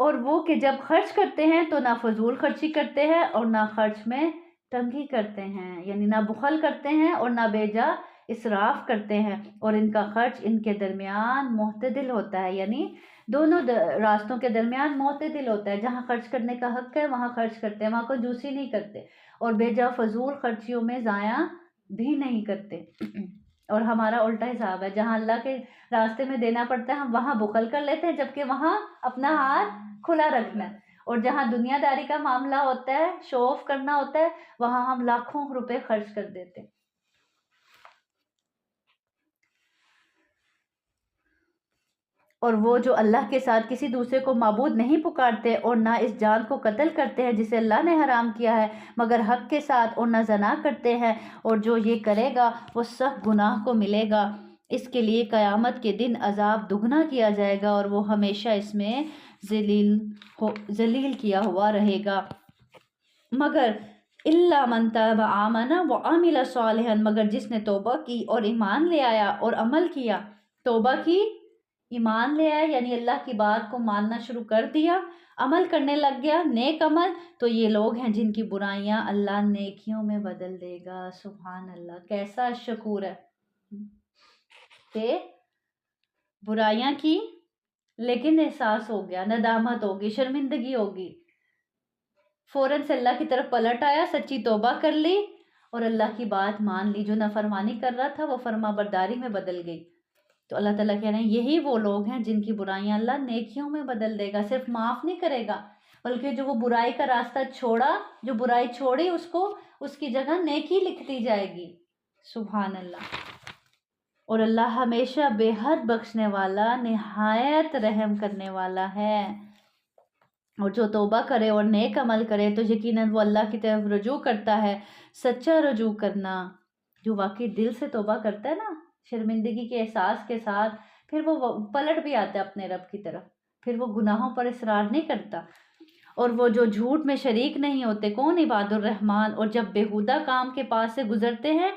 اور وہ کہ جب خرچ کرتے ہیں تو نہ فضول خرچی کرتے ہیں اور نہ خرچ میں تنگی کرتے ہیں، یعنی نہ بخل کرتے ہیں اور نہ بے جا اسراف کرتے ہیں، اور ان کا خرچ ان کے درمیان معتدل ہوتا ہے، یعنی دونوں راستوں کے درمیان معتدل ہوتا ہے، جہاں خرچ کرنے کا حق ہے وہاں خرچ کرتے ہیں، وہاں کنجوسی نہیں کرتے اور بے جا فضول خرچیوں میں ضائع بھی نہیں کرتے۔ اور ہمارا الٹا حساب ہے، جہاں اللہ کے راستے میں دینا پڑتا ہے ہم وہاں بخل کر لیتے ہیں، جبکہ وہاں اپنا ہاتھ کھلا رکھنا ہے، اور جہاں دنیا داری کا معاملہ ہوتا ہے، شو آف کرنا ہوتا ہے، وہاں ہم لاکھوں روپے خرچ کر دیتے ہیں۔ اور وہ جو اللہ کے ساتھ کسی دوسرے کو معبود نہیں پکارتے اور نہ اس جان کو قتل کرتے ہیں جسے اللہ نے حرام کیا ہے مگر حق کے ساتھ، اور نہ زنا کرتے ہیں، اور جو یہ کرے گا وہ سخت گناہ کو ملے گا، اس کے لیے قیامت کے دن عذاب دگنا کیا جائے گا اور وہ ہمیشہ اس میں ذلیل کیا ہوا رہے گا۔ مگر الا من تاب آمن وعمل صالحا، مگر جس نے توبہ کی اور ایمان لے آیا اور عمل کیا، توبہ کی، ایمان لے آیا یعنی اللہ کی بات کو ماننا شروع کر دیا، عمل کرنے لگ گیا نیک عمل، تو یہ لوگ ہیں جن کی برائیاں اللہ نیکیوں میں بدل دے گا۔ سبحان اللہ، کیسا شکور ہے کہ برائیاں کی لیکن احساس ہو گیا، ندامت ہوگی، شرمندگی ہوگی، فوراً سے اللہ کی طرف پلٹ آیا، سچی توبہ کر لی اور اللہ کی بات مان لی، جو نافرمانی کر رہا تھا وہ فرما برداری میں بدل گئی۔ تو اللہ تعالیٰ کہہ رہے ہیں یہی وہ لوگ ہیں جن کی برائیاں اللہ نیکیوں میں بدل دے گا، صرف معاف نہیں کرے گا بلکہ جو وہ برائی کا راستہ چھوڑا، جو برائی چھوڑی، اس کو اس کی جگہ نیکی لکھ دی جائے گی۔ سبحان اللہ۔ اور اللہ ہمیشہ بے حد بخشنے والا، نہایت رحم کرنے والا ہے۔ اور جو توبہ کرے اور نیک عمل کرے تو یقیناً وہ اللہ کی طرف رجوع کرتا ہے، سچا رجوع کرنا، جو واقعی دل سے توبہ کرتا ہے نا، شرمندگی کے احساس کے ساتھ، پھر وہ پلٹ بھی آتا ہے اپنے رب کی طرف، پھر وہ گناہوں پر اصرار نہیں کرتا۔ اور وہ جو جھوٹ میں شریک نہیں ہوتے، کون؟ عباد الرحمن، اور جب بیہودہ کام کے پاس سے گزرتے ہیں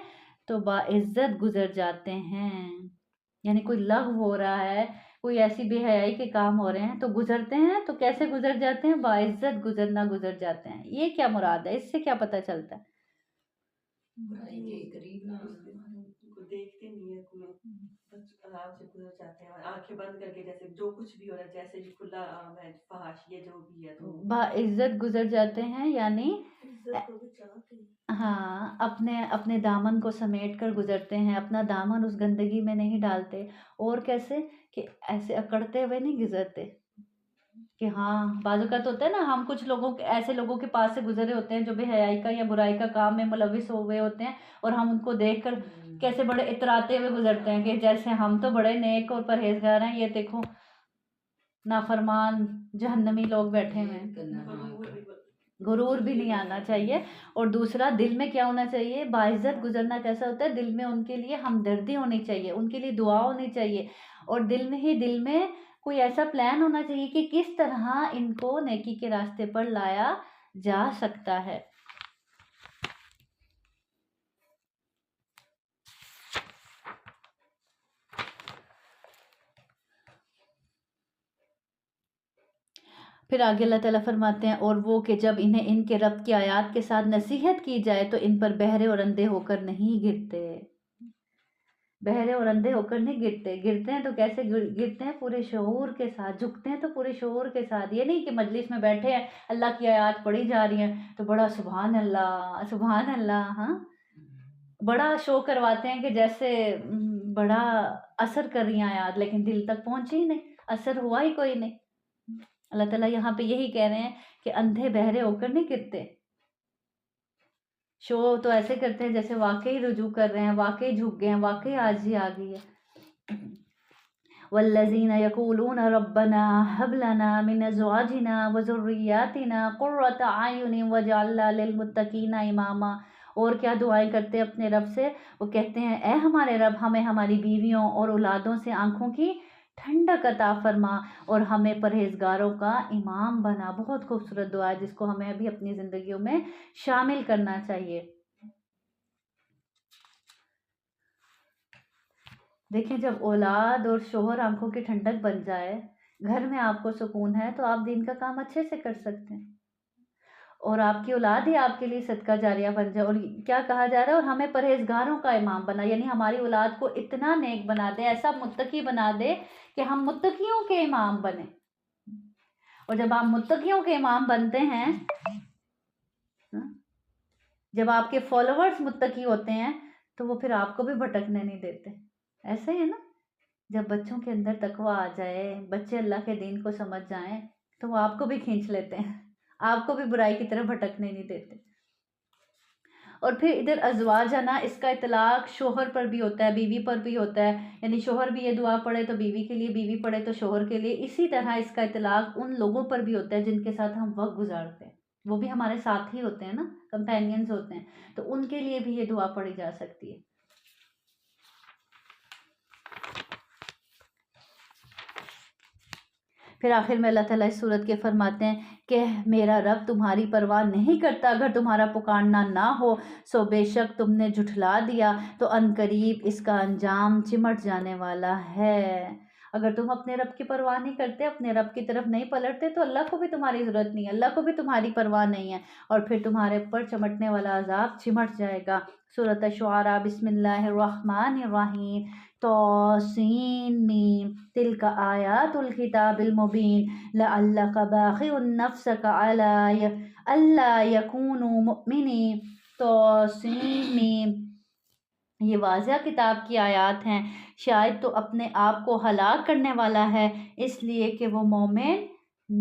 تو باعزت گزر جاتے ہیں، یعنی کوئی لغو ہو رہا ہے، کوئی ایسی بے حیائی کے کام ہو رہے ہیں تو گزرتے ہیں، تو کیسے گزر جاتے ہیں؟ باعزت گزرنا گزر جاتے ہیں۔ یہ کیا مراد ہے؟ اس سے کیا پتہ چلتا ہے؟ برائی کے قریب نہ کو دیکھتے نہیں ہے، کوئی بس آرام سے گزر جاتے ہیں، آنکھیں بند کر کے، جیسے جو کچھ بھی ہو رہا ہے، جیسے بھی کھلا عام ہے، فحش یہ جو بھی ہے، تو باعزت گزر جاتے ہیں، یعنی عزت کو بچاتے ہیں۔ ہاں، اپنے دامن کو سمیٹ کر گزرتے ہیں، اپنا دامن اس گندگی میں نہیں ڈالتے، اور کیسے کہ ایسے اکڑتے ہوئے نہیں گزرتے، کہ ہاں بعض اوقات ہوتا ہے نا، ہم کچھ ایسے لوگوں کے پاس سے گزرے ہوتے ہیں جو بے حیائی کا یا برائی کا کام میں ملوث ہوئے ہوتے ہیں، اور ہم ان کو دیکھ کر کیسے بڑے اتراتے ہوئے گزرتے ہیں کہ جیسے ہم تو بڑے نیک اور پرہیزگار ہیں، یہ دیکھو نافرمان جہنمی لوگ بیٹھے ہوئے ہیں۔ غرور بھی نہیں آنا چاہیے۔ اور دوسرا، دل میں کیا ہونا چاہیے؟ باعزت گزرنا کیسا ہوتا ہے؟ دل میں ان کے لیے ہمدردی ہونی چاہیے، ان کے لیے دعا ہونی چاہیے، اور دل میں کوئی ایسا پلان ہونا چاہیے کہ کس طرح ان کو نیکی کے راستے پر لایا جا سکتا ہے۔ پھر آگے اللہ تعالیٰ فرماتے ہیں اور وہ کہ جب انہیں ان کے رب کی آیات کے ساتھ نصیحت کی جائے تو ان پر بہرے اور اندھے ہو کر نہیں گرتے، بہرے اور اندھے ہو کر نہیں گرتے، گرتے ہیں تو کیسے گرتے ہیں؟ پورے شعور کے ساتھ جھکتے ہیں، تو پورے شعور کے ساتھ، یہ نہیں کہ مجلس میں بیٹھے ہیں اللہ کی آیات پڑھی جا رہی ہیں تو بڑا سبحان اللہ سبحان اللہ، ہاں بڑا شو کرواتے ہیں کہ جیسے بڑا اثر کر رہی ہیں آیات، لیکن دل تک پہنچی ہی نہیں، اثر ہوا ہی کوئی نہیں۔ اللہ تعالیٰ یہاں پہ یہی کہہ رہے ہیں کہ اندھے بہرے ہو کر نہیں گرتے، شو تو ایسے کرتے ہیں جیسے واقعی رجوع کر رہے ہیں، واقعی جھک گئے ہیں، واقعی عاجزی آ گئی ہے۔ والذین یقولون ربنا هب لنا من ازواجنا وذریاتنا قرۃ اعین واجعلنا للمتقین اماما، اور کیا دعائیں کرتے ہیں اپنے رب سے؟ وہ کہتے ہیں اے ہمارے رب، ہمیں ہماری بیویوں اور اولادوں سے آنکھوں کی ٹھنڈک عطا فرما اور ہمیں پرہیزگاروں کا امام بنا۔ بہت خوبصورت دعا ہے جس کو ہمیں ابھی اپنی زندگیوں میں شامل کرنا چاہیے۔ دیکھیں جب اولاد اور شوہر آنکھوں کی ٹھنڈک بن جائے، گھر میں آپ کو سکون ہے تو آپ دین کا کام اچھے سے کر سکتے ہیں، اور آپ کی اولاد ہی آپ کے لیے صدقہ جاریہ بن جائے۔ اور کیا کہا جا رہا ہے، اور ہمیں پرہیزگاروں کا امام بنا، یعنی ہماری اولاد کو اتنا نیک بنا دے، ایسا متقی بنا دے کہ ہم متقیوں کے امام بنیں۔ اور جب آپ متقیوں کے امام بنتے ہیں، جب آپ کے فالوورز متقی ہوتے ہیں تو وہ پھر آپ کو بھی بھٹکنے نہیں دیتے۔ ایسے ہی ہے نا، جب بچوں کے اندر تقویٰ آ جائے، بچے اللہ کے دین کو سمجھ جائیں تو وہ آپ کو بھی کھینچ لیتے ہیں، آپ کو بھی برائی کی طرف بھٹکنے نہیں دیتے۔ اور پھر ادھر ازواج ہے نا، اس کا اطلاق شوہر پر بھی ہوتا ہے، بیوی پر بھی ہوتا ہے، یعنی شوہر بھی یہ دعا پڑھے تو بیوی کے لیے، بیوی پڑھے تو شوہر کے لیے۔ اسی طرح اس کا اطلاق ان لوگوں پر بھی ہوتا ہے جن کے ساتھ ہم وقت گزارتے ہیں، وہ بھی ہمارے ساتھ ہی ہوتے ہیں نا، کمپینینز ہوتے ہیں، تو ان کے لیے بھی یہ دعا پڑھی جا سکتی ہے۔ پھر آخر میں اللہ تعالیٰ اس صورت کے فرماتے ہیں کہ میرا رب تمہاری پرواہ نہیں کرتا، اگر تمہارا پکارنا نہ ہو سو بے شک تم نے جھٹلا دیا تو عنقریب اس کا انجام چمٹ جانے والا ہے۔ اگر تم اپنے رب کی پرواہ نہیں کرتے، اپنے رب کی طرف نہیں پلٹتے تو اللہ کو بھی تمہاری ضرورت نہیں ہے، اللہ کو بھی تمہاری پرواہ نہیں ہے، اور پھر تمہارے اوپر چمٹنے والا عذاب چمٹ جائے گا۔ سورۃ الشعراء، بسم اللہ الرحمن الرحیم، طاسین میم، تلک آیات الکتاب المبین، لعلک باخع نفسک علی الا یکونوا مؤمنین۔ طاسین میم، یہ واضح کتاب کی آیات ہیں، شاید تو اپنے آپ کو ہلاک کرنے والا ہے اس لیے کہ وہ مومن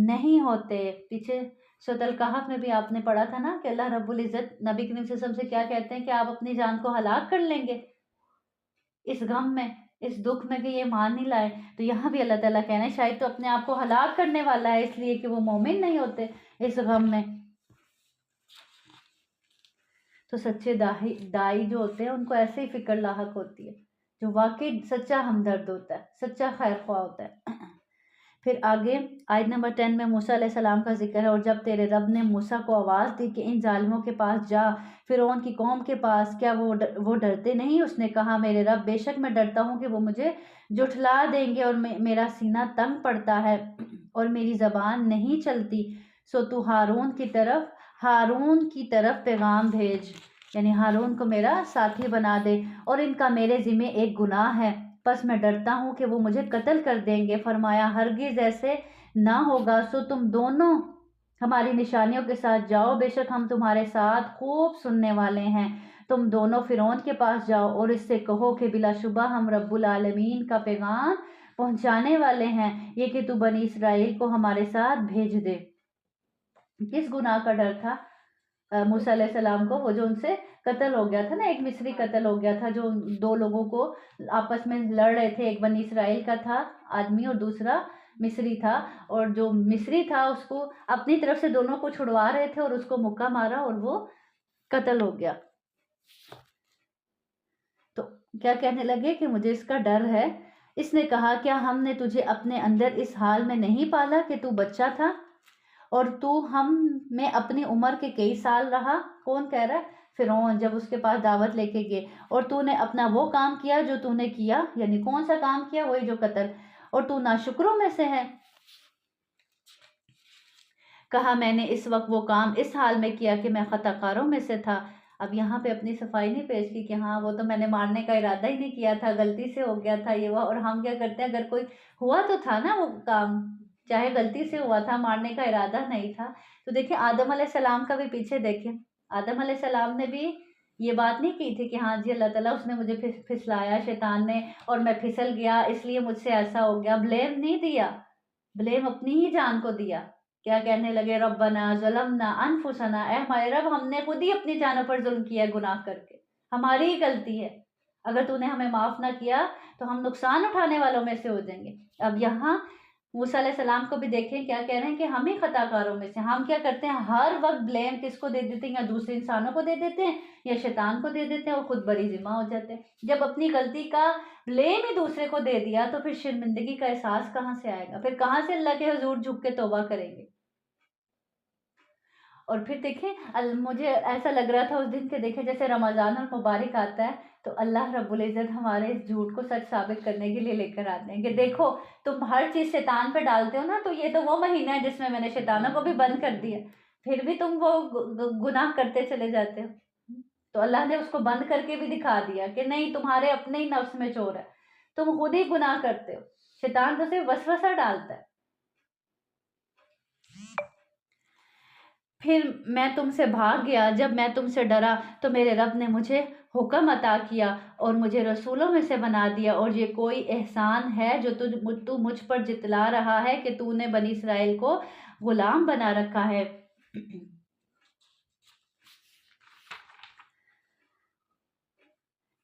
نہیں ہوتے۔ پیچھے سورۃ الکہف میں بھی آپ نے پڑھا تھا نا کہ اللہ رب العزت نبی کریم صلی اللہ علیہ وسلم سے کیا کہتے ہیں کہ آپ اپنی جان کو ہلاک کر لیں گے اس غم میں، اس دکھ میں کہ یہ مان نہیں لائے۔ تو یہاں بھی اللہ تعالیٰ کہنا ہے شاید تو اپنے آپ کو ہلاک کرنے والا ہے اس لیے کہ وہ مومن نہیں ہوتے اس غم میں۔ تو سچے دائی جو ہوتے ہیں ان کو ایسے ہی فکر لاحق ہوتی ہے، جو واقعی سچا ہمدرد ہوتا ہے، سچا خیر خواہ ہوتا ہے۔ پھر آگے آیت نمبر 10 میں موسیٰ علیہ السلام کا ذکر ہے، اور جب تیرے رب نے موسیٰ کو آواز دی کہ ان ظالموں کے پاس جا، فرعون کی قوم کے پاس، کیا وہ ڈرتے نہیں؟ اس نے کہا میرے رب بے شک میں ڈرتا ہوں کہ وہ مجھے جھٹلا دیں گے، اور میرا سینہ تنگ پڑتا ہے اور میری زبان نہیں چلتی، سو تو ہارون کی طرف پیغام بھیج، یعنی ہارون کو میرا ساتھی بنا دے، اور ان کا میرے ذمہ ایک گناہ ہے، پس میں ڈرتا ہوں کہ وہ مجھے قتل کر دیں گے۔ فرمایا ہرگز ایسے نہ ہوگا، سو تم دونوں ہماری نشانیوں کے ساتھ جاؤ، بے شک ہم تمہارے ساتھ خوب سننے والے ہیں۔ تم دونوں فرعون کے پاس جاؤ اور اس سے کہو کہ بلا شبہ ہم رب العالمین کا پیغام پہنچانے والے ہیں، یہ کہ تو بنی اسرائیل کو ہمارے ساتھ بھیج دے۔ کس گناہ کا ڈر تھا موسیٰ علیہ السلام کو؟ وہ جو ان سے قتل ہو گیا تھا نا، ایک مصری قتل ہو گیا تھا، جو دو لوگوں کو آپس میں لڑ رہے تھے، ایک بنی اسرائیل کا تھا آدمی اور دوسرا مصری تھا، اور جو مصری تھا اس کو اپنی طرف سے دونوں کو چھڑوا رہے تھے اور اس کو مکہ مارا اور وہ قتل ہو گیا۔ تو کیا کہنے لگے کہ مجھے اس کا ڈر ہے۔ اس نے کہا کیا ہم نے تجھے اپنے اندر اس حال میں نہیں پالا کہ تو بچہ تھا اور تو ہم میں اپنی عمر کے کئی سال رہا؟ کون کہہ رہا ہے؟ فرعون، جب اس کے پاس دعوت لے کے گئے، اور تو نے اپنا وہ کام کیا جو تو نے کیا، یعنی کون سا کام کیا؟ وہی جو قتل، اور تو ناشکروں میں سے ہے۔ کہا میں نے اس وقت وہ کام اس حال میں کیا کہ میں خطا کاروں میں سے تھا۔ اب یہاں پہ اپنی صفائی نہیں پیش کی کہ ہاں وہ تو میں نے مارنے کا ارادہ ہی نہیں کیا تھا، غلطی سے ہو گیا تھا یہ وہ۔ اور ہم کیا کرتے ہیں، اگر کوئی ہوا تو تھا نا وہ کام، چاہے غلطی سے ہوا تھا، مارنے کا ارادہ نہیں تھا۔ تو دیکھیں آدم علیہ السلام کا بھی پیچھے دیکھیں، آدم علیہ السلام نے بھی یہ بات نہیں کی تھی کہ ہاں جی اللہ تعالیٰ اس نے مجھے پھسلایا شیطان نے اور میں پھسل گیا اس لیے مجھ سے ایسا ہو گیا۔ بلیم نہیں دیا، بلیم اپنی ہی جان کو دیا۔ کیا کہنے لگے؟ ربنا ظلمنا انفسنا، اے ہمارے رب ہم نے خود ہی اپنی جانوں پر ظلم کیا ہے گناہ کر کے، ہماری ہی غلطی ہے، اگر تو نے ہمیں معاف نہ کیا تو ہم نقصان اٹھانے والوں میں سے ہو جائیں گے۔ اب یہاں موسیٰ علیہ السلام کو بھی دیکھیں کیا کہہ رہے ہیں کہ ہم ہی خطا کاروں میں سے۔ ہم کیا کرتے ہیں، ہر وقت بلیم کس کو دے دیتے ہیں؟ یا دوسرے انسانوں کو دے دیتے ہیں یا شیطان کو دے دیتے ہیں اور خود بری ذمہ ہو جاتے ہیں۔ جب اپنی غلطی کا بلیم ہی دوسرے کو دے دیا تو پھر شرمندگی کا احساس کہاں سے آئے گا؟ پھر کہاں سے اللہ کے حضور جھک کے توبہ کریں گے؟ اور پھر دیکھیں مجھے ایسا لگ رہا تھا اس دن کے، دیکھیں جیسے رمضان المبارک آتا ہے تو اللہ رب العزت ہمارے اس جھوٹ کو سچ ثابت کرنے کے لیے لے کر آتے ہیں کہ دیکھو تم ہر چیز شیطان پہ ڈالتے ہو نا، تو یہ تو وہ مہینہ ہے جس میں میں نے شیطانوں کو بھی بند کر دیا، پھر بھی تم وہ گناہ کرتے چلے جاتے ہو۔ تو اللہ نے اس کو بند کر کے بھی دکھا دیا کہ نہیں، تمہارے اپنے ہی نفس میں چور ہے، تم خود ہی گناہ کرتے ہو، شیطان تو صرف وسوسہ ڈالتا ہے۔ پھر میں تم سے بھاگ گیا، جب میں تم سے ڈرا تو میرے رب نے مجھے حکم عطا کیا اور مجھے رسولوں میں سے بنا دیا، اور یہ کوئی احسان ہے جو تو مجھ پر جتلا رہا ہے کہ تو نے بنی اسرائیل کو غلام بنا رکھا ہے۔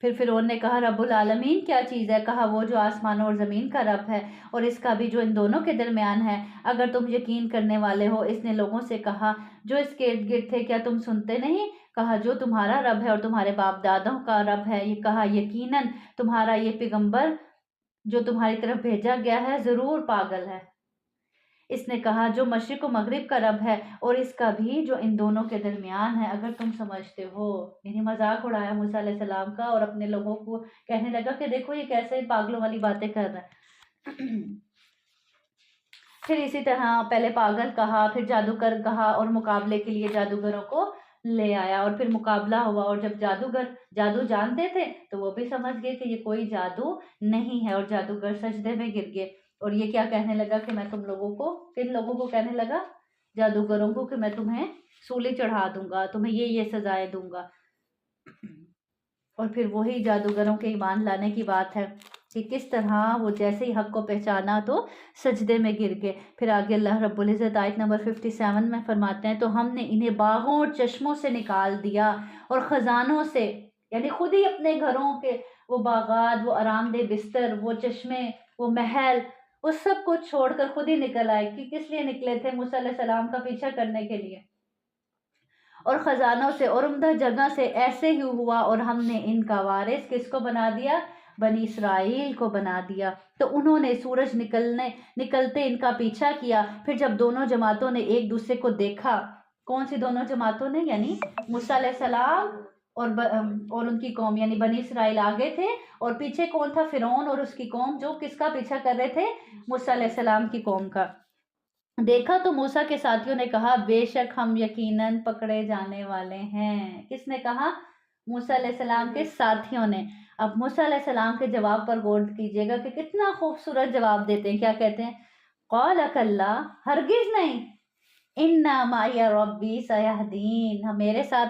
پھر فرعون نے کہا رب العالمین کیا چیز ہے؟ کہا وہ جو آسمانوں اور زمین کا رب ہے اور اس کا بھی جو ان دونوں کے درمیان ہے، اگر تم یقین کرنے والے ہو۔ اس نے لوگوں سے کہا جو اس کے ارد گرد تھے، کیا تم سنتے نہیں؟ کہا جو تمہارا رب ہے اور تمہارے باپ دادوں کا رب ہے۔ یہ کہا یقیناً تمہارا یہ پیغمبر جو تمہاری طرف بھیجا گیا ہے ضرور پاگل ہے۔ اس نے کہا جو مشرق و مغرب کا رب ہے اور اس کا بھی جو ان دونوں کے درمیان ہے، اگر تم سمجھتے ہو۔ یعنی مذاق اڑایا موسیٰ علیہ السلام کا، اور اپنے لوگوں کو کہنے لگا کہ دیکھو یہ کیسے پاگلوں والی باتیں کر رہا ہے۔ پھر اسی طرح پہلے پاگل کہا، پھر جادوگر کہا، اور مقابلے کے لیے جادوگروں کو لے آیا، اور پھر مقابلہ ہوا، اور جب جادوگر جادو جانتے تھے تو وہ بھی سمجھ گئے کہ یہ کوئی جادو نہیں ہے، اور جادوگر سجدے میں گر گئے۔ اور یہ کیا کہنے لگا کہ میں تم لوگوں کو، کن لوگوں کو کہنے لگا؟ جادوگروں کو، کہ میں تمہیں سولی چڑھا دوں گا، تمہیں یہ سزائیں دوں گا۔ اور پھر وہی جادوگروں کے ایمان لانے کی بات ہے کہ کس طرح وہ جیسے ہی حق کو پہچانا تو سجدے میں گر گئے۔ پھر آگے اللہ رب العزت آیت نمبر 57 میں فرماتے ہیں تو ہم نے انہیں باغوں اور چشموں سے نکال دیا اور خزانوں سے، یعنی خود ہی اپنے گھروں کے وہ باغات، وہ آرام دہ بستر، وہ چشمے، وہ محل، وہ سب کچھ چھوڑ کر خود ہی نکل آئے۔ کہ کس لیے نکلے تھے؟ موسیٰ علیہ السلام کا پیچھا کرنے کے لیے۔ اور خزانوں سے اور عمدہ جگہ سے ایسے ہی ہوا، اور ہم نے ان کا وارث کس کو بنا دیا؟ بنی اسرائیل کو بنا دیا۔ تو انہوں نے سورج نکلتے ان کا پیچھا کیا، پھر جب دونوں جماعتوں نے ایک دوسرے کو دیکھا، کون سی دونوں جماعتوں نے؟ یعنی موسیٰ علیہ السلام اور ان کی قوم، یعنی بنی اسرائیل آگے تھے، اور پیچھے کون تھا؟ فرعون اور اس کی قوم، جو کس کا پیچھا کر رہے تھے؟ موسیٰ علیہ السلام کی قوم کا۔ دیکھا تو موسیٰ کے ساتھیوں نے کہا بے شک ہم یقیناً پکڑے جانے والے ہیں۔ کس نے کہا؟ موسیٰ علیہ السلام کے ساتھیوں نے۔ اب موسیٰ علیہ السلام کے جواب پر غور کیجیے گا کہ کتنا خوبصورت جواب دیتے ہیں۔ کیا کہتے ہیں؟ قال کلا، ہرگز نہیں، انا معی ربی سیہدین،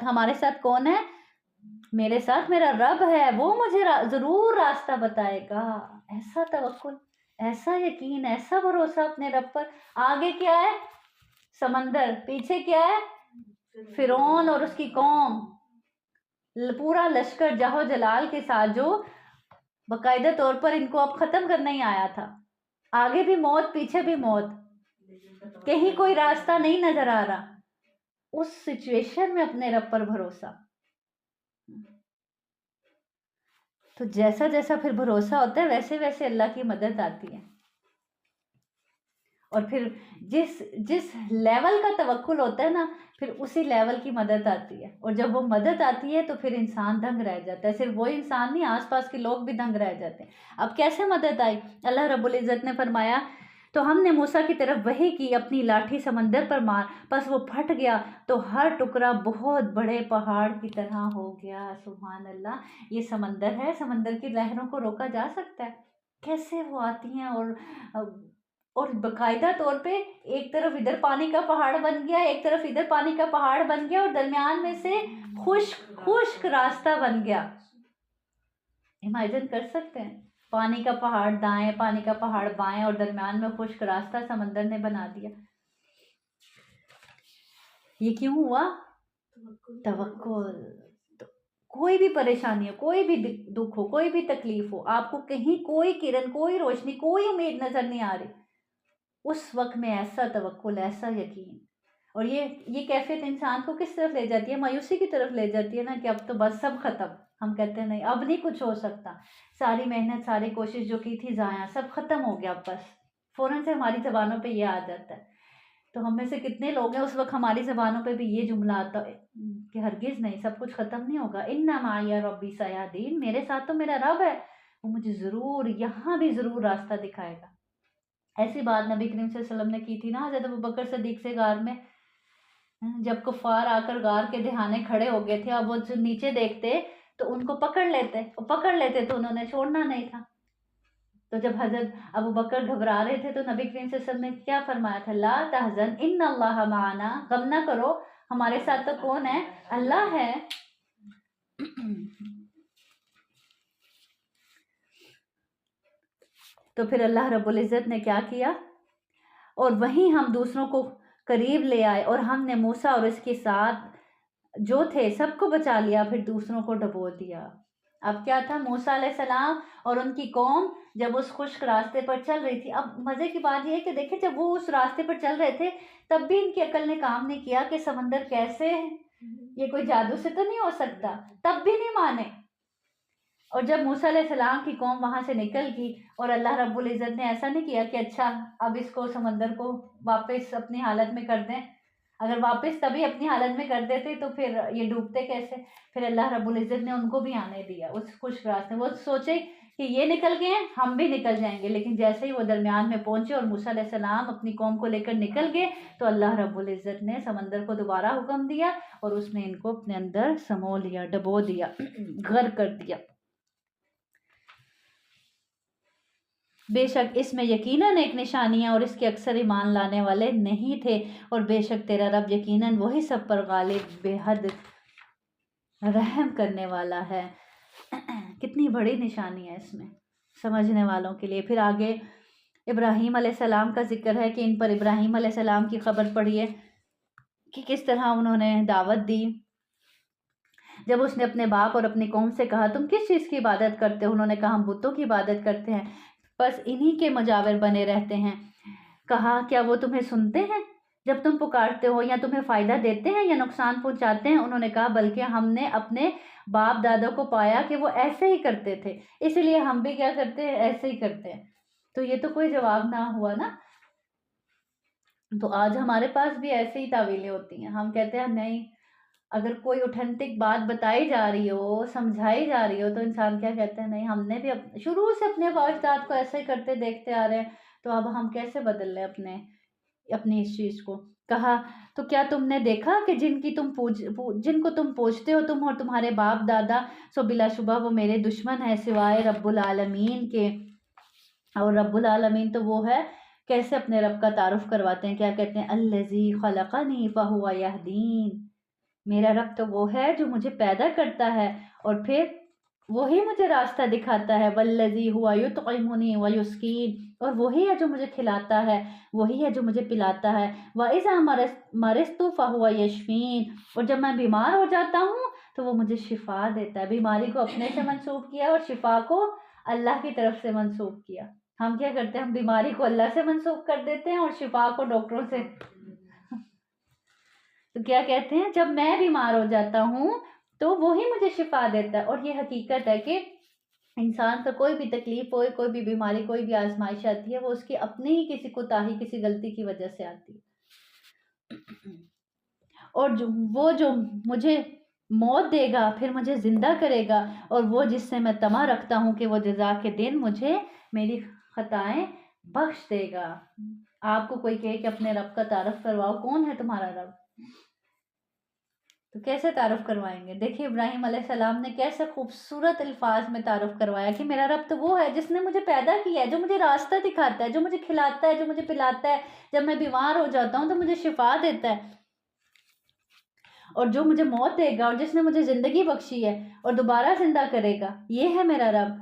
ہمارے ساتھ کون ہے؟ میرے ساتھ میرا رب ہے، وہ مجھے ضرور راستہ بتائے گا۔ ایسا توکل، ایسا یقین، ایسا بھروسہ اپنے رب پر۔ آگے کیا ہے؟ سمندر، پیچھے کیا ہے؟ فرعون اور اس کی قوم، پورا لشکر جاہو جلال کے ساتھ، جو باقاعدہ طور پر ان کو اب ختم کرنا ہی آیا تھا۔ آگے بھی موت، پیچھے بھی موت، کہیں کوئی راستہ نہیں نظر آ رہا۔ اس سچویشن میں اپنے رب پر بھروسہ۔ تو جیسا جیسا پھر بھروسہ ہوتا ہے ویسے ویسے اللہ کی مدد آتی ہے، اور پھر جس لیول کا توکل ہوتا ہے نا، پھر اسی لیول کی مدد آتی ہے، اور جب وہ مدد آتی ہے تو پھر انسان دنگ رہ جاتا ہے۔ صرف وہی انسان نہیں، آس پاس کے لوگ بھی دنگ رہ جاتے ہیں۔ اب کیسے مدد آئی؟ اللہ رب العزت نے فرمایا تو ہم نے موسیٰ کی طرف وحی کی، اپنی لاٹھی سمندر پر مار، پس وہ پھٹ گیا تو ہر ٹکڑا بہت بڑے پہاڑ کی طرح ہو گیا۔ سبحان اللہ، یہ سمندر ہے، سمندر کی لہروں کو روکا جا سکتا ہے؟ کیسے وہ آتی ہیں اور باقاعدہ طور پہ ایک طرف ادھر پانی کا پہاڑ بن گیا، ایک طرف ادھر پانی کا پہاڑ بن گیا، اور درمیان میں سے خشک راستہ بن گیا۔ امیجن کر سکتے ہیں؟ پانی کا پہاڑ دائیں، پانی کا پہاڑ بائیں، اور درمیان میں خشک راستہ سمندر نے بنا دیا۔ یہ کیوں ہوا؟ توکل۔ کوئی بھی پریشانی ہو، کوئی بھی دکھ ہو، کوئی بھی تکلیف ہو، آپ کو کہیں کوئی کرن، کوئی روشنی، کوئی امید نظر نہیں آ رہی، اس وقت میں ایسا توکل، ایسا یقین، اور یہ کیفیت انسان کو کس طرف لے جاتی ہے؟ مایوسی کی طرف لے جاتی ہے نا، کہ اب تو بس سب ختم۔ ہم کہتے ہیں نہیں، اب نہیں کچھ ہو سکتا، ساری محنت، ساری کوشش جو کی تھی ضائع، سب ختم ہو گیا، بس فوراً سے ہماری زبانوں پہ یہ آ جاتا ہے۔ تو ہم میں سے کتنے لوگ ہیں اس وقت ہماری زبانوں پہ بھی یہ جملہ آتا ہے کہ ہرگز نہیں، سب کچھ ختم نہیں ہوگا، ان معی ربی سیہدین، میرے ساتھ تو میرا رب ہے، وہ مجھے ضرور یہاں بھی ضرور راستہ دکھائے گا۔ ایسی بات نبی کریم صلی اللہ علیہ وسلم نے کی تھی نا حضرت ابوبکر صدیق سے غار میں، جب کفار آ کر غار کے دہانے کھڑے ہو گئے تھے، اب وہ جو نیچے دیکھتے تو ان کو پکڑ لیتے تو انہوں نے چھوڑنا نہیں تھا۔ تو جب حضرت ابوبکر گھبرا رہے تھے تو نبی کریم صلی اللہ علیہ وسلم نے کیا فرمایا تھا؟ لا تحزن ان اللہ معنا، غم نہ کرو، ہمارے ساتھ تو کون ہے؟ اللہ ہے۔ تو پھر اللہ رب العزت نے کیا کیا؟ اور وہیں ہم دوسروں کو قریب لے آئے، اور ہم نے موسیٰ اور اس کے ساتھ جو تھے سب کو بچا لیا، پھر دوسروں کو ڈبو دیا۔ اب کیا تھا؟ موسیٰ علیہ السلام اور ان کی قوم جب اس خشک راستے پر چل رہی تھی، اب مزے کی بات یہ ہے کہ دیکھیں جب وہ اس راستے پر چل رہے تھے تب بھی ان کی عقل نے کام نہیں کیا کہ سمندر کیسے، یہ کوئی جادو سے تو نہیں ہو سکتا، تب بھی نہیں مانے۔ اور جب موسیٰ علیہ السلام کی قوم وہاں سے نکل گئی اور اللہ رب العزت نے ایسا نہیں کیا کہ اچھا اب اس کو سمندر کو واپس اپنی حالت میں کر دیں، اگر واپس تبھی اپنی حالت میں کر دیتے تو پھر یہ ڈوبتے کیسے؟ پھر اللہ رب العزت نے ان کو بھی آنے دیا اس خشک راستے، وہ سوچے کہ یہ نکل گئے ہیں ہم بھی نکل جائیں گے، لیکن جیسے ہی وہ درمیان میں پہنچے اور موسیٰ علیہ السلام اپنی قوم کو لے کر نکل گئے تو اللہ رب العزت نے سمندر کو دوبارہ حکم دیا اور اس نے ان کو اپنے اندر سمو لیا، ڈبو دیا، غرق کر دیا۔ بے شک اس میں یقیناً ایک نشانیاں اور اس کے اکثر ایمان لانے والے نہیں تھے، اور بے شک تیرا رب یقیناً وہی سب پر غالب، بے حد رحم کرنے والا ہے۔ کتنی بڑی نشانی ہے اس میں سمجھنے والوں کے لیے۔ پھر آگے ابراہیم علیہ السلام کا ذکر ہے کہ ان پر ابراہیم علیہ السلام کی خبر پڑھی ہے کہ کس طرح انہوں نے دعوت دی۔ جب اس نے اپنے باپ اور اپنی قوم سے کہا تم کس چیز کی عبادت کرتے ہو؟ انہوں نے کہا ہم بتوں کی عبادت کرتے ہیں، بس انہی کے مجاور بنے رہتے ہیں۔ کہا کیا وہ تمہیں سنتے ہیں جب تم پکارتے ہو، یا تمہیں فائدہ دیتے ہیں یا نقصان پہنچاتے ہیں؟ انہوں نے کہا بلکہ ہم نے اپنے باپ دادا کو پایا کہ وہ ایسے ہی کرتے تھے، اس لیے ہم بھی کیا کرتے ہیں؟ ایسے ہی کرتے ہیں۔ تو یہ تو کوئی جواب نہ ہوا نا۔ تو آج ہمارے پاس بھی ایسے ہی تعویلیں ہوتی ہیں، ہم کہتے ہیں نہیں، اگر کوئی اوتھینٹک بات بتائی جا رہی ہو، سمجھائی جا رہی ہو، تو انسان کیا کہتے ہیں نہیں ہم نے بھی شروع سے اپنے اجداد کو ایسے ہی کرتے دیکھتے آ رہے ہیں، تو اب ہم کیسے بدل لیں اپنی اس چیز کو۔ کہا تو کیا تم نے دیکھا کہ جن کو تم پوجتے ہو تم اور تمہارے باپ دادا، سو بلا شبہ وہ میرے دشمن ہے سوائے رب العالمین کے، اور رب العالمین تو وہ ہے۔ کیسے اپنے رب کا تعارف کرواتے ہیں، کیا کہتے ہیں؟ الذی خلقنی فہو یہدین، میرا رب تو وہ ہے جو مجھے پیدا کرتا ہے اور پھر وہی مجھے راستہ دکھاتا ہے۔ والذی ہوا یطعمنی ویسقین، اور وہی ہے جو مجھے کھلاتا ہے، وہی ہے جو مجھے پلاتا ہے۔ وَإِذَا مَرِضْتُ فَهُوَ يَشْفِينِ، اور جب میں بیمار ہو جاتا ہوں تو وہ مجھے شفا دیتا ہے۔ بیماری کو اپنے سے منسوب کیا اور شفا کو اللہ کی طرف سے منسوب کیا۔ ہم کیا کرتے ہیں؟ ہم بیماری کو اللہ سے منسوب کر دیتے ہیں اور شفا کو ڈاکٹروں سے۔ تو کیا کہتے ہیں؟ جب میں بیمار ہو جاتا ہوں تو وہی مجھے شفا دیتا ہے، اور یہ حقیقت ہے کہ انسان کا کوئی بھی تکلیف ہو، کوئی بھی بیماری، کوئی بھی آزمائش آتی ہے، وہ اس کی اپنی ہی کسی کوتاہی، کسی غلطی کی وجہ سے آتی ہے۔ اور وہ جو مجھے موت دے گا پھر مجھے زندہ کرے گا، اور وہ جس سے میں طمع رکھتا ہوں کہ وہ جزا کے دن مجھے میری خطائیں بخش دے گا۔ آپ کو کوئی کہے کہ اپنے رب کا تعارف کرواؤ، کون ہے تمہارا رب؟ تو کیسے تعارف کروائیں گے؟ دیکھیے ابراہیم علیہ السلام نے کیسے خوبصورت الفاظ میں تعارف کروایا کہ میرا رب تو وہ ہے جس نے مجھے پیدا کیا ہے، جو مجھے راستہ دکھاتا ہے، جو مجھے کھلاتا ہے، جو مجھے پلاتا ہے، جب میں بیمار ہو جاتا ہوں تو مجھے شفا دیتا ہے، اور جو مجھے موت دے گا، اور جس نے مجھے زندگی بخشی ہے اور دوبارہ زندہ کرے گا، یہ ہے میرا رب۔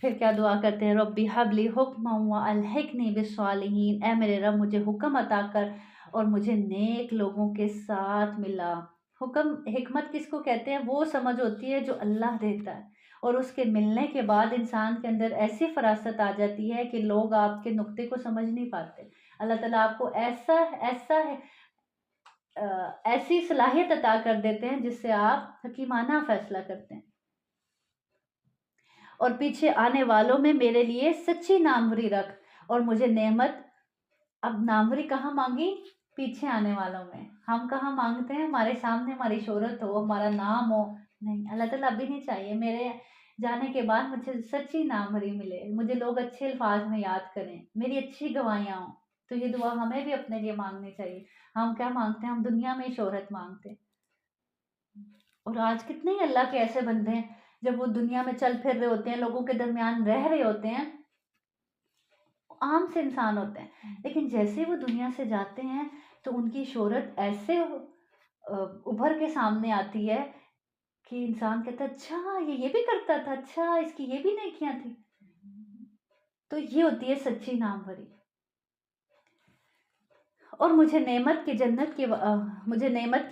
پھر کیا دعا کرتے ہیں؟ ربی حب لی حکما والحقنی بالصالحین، اے میرے رب مجھے حکم عطا کر اور مجھے نیک لوگوں کے ساتھ ملا۔ حکمت کس کو کہتے ہیں؟ وہ سمجھ ہوتی ہے جو اللہ دیتا ہے، اور اس کے ملنے کے بعد انسان کے اندر ایسی فراست آ جاتی ہے کہ لوگ آپ کے نقطے کو سمجھ نہیں پاتے۔ اللہ تعالیٰ آپ کو ایسی صلاحیت عطا کر دیتے ہیں جس سے آپ حکیمانہ فیصلہ کرتے ہیں۔ اور پیچھے آنے والوں میں میرے لیے سچی ناموری رکھ، اور مجھے نعمت، اب ناموری کہاں مانگی؟ پیچھے آنے والوں میں ہم کہاں مانگتے ہیں ہمارے سامنے ہماری شہرت ہو، ہمارا نام ہو. نہیں، اللہ تعالیٰ ابھی نہیں چاہیے میرے جانے کے بعد مجھے سچی ناموری ملے، مجھے لوگ اچھے الفاظ میں یاد کریں، میری اچھی گواہیاں ہوں. تو یہ دعا ہمیں بھی اپنے لیے مانگنی چاہیے. ہم کیا مانگتے ہیں؟ ہم دنیا میں شہرت مانگتے ہیں. اور آج کتنے ہی اللہ کے ایسے بندے ہیں جب وہ دنیا میں چل پھر رہے ہوتے ہیں، لوگوں کے درمیان رہ رہے ہوتے ہیں، عام سے انسان ہوتے ہیں، لیکن جیسے وہ دنیا سے جاتے ہیں تو ان کی شہرت ایسے ابھر کے سامنے آتی ہے کہ انسان کہتا ہے اچھا یہ بھی کرتا تھا، اچھا اس کی یہ بھی نیکیاں تھیں. تو یہ ہوتی ہے سچی ناموری. اور مجھے نعمت کی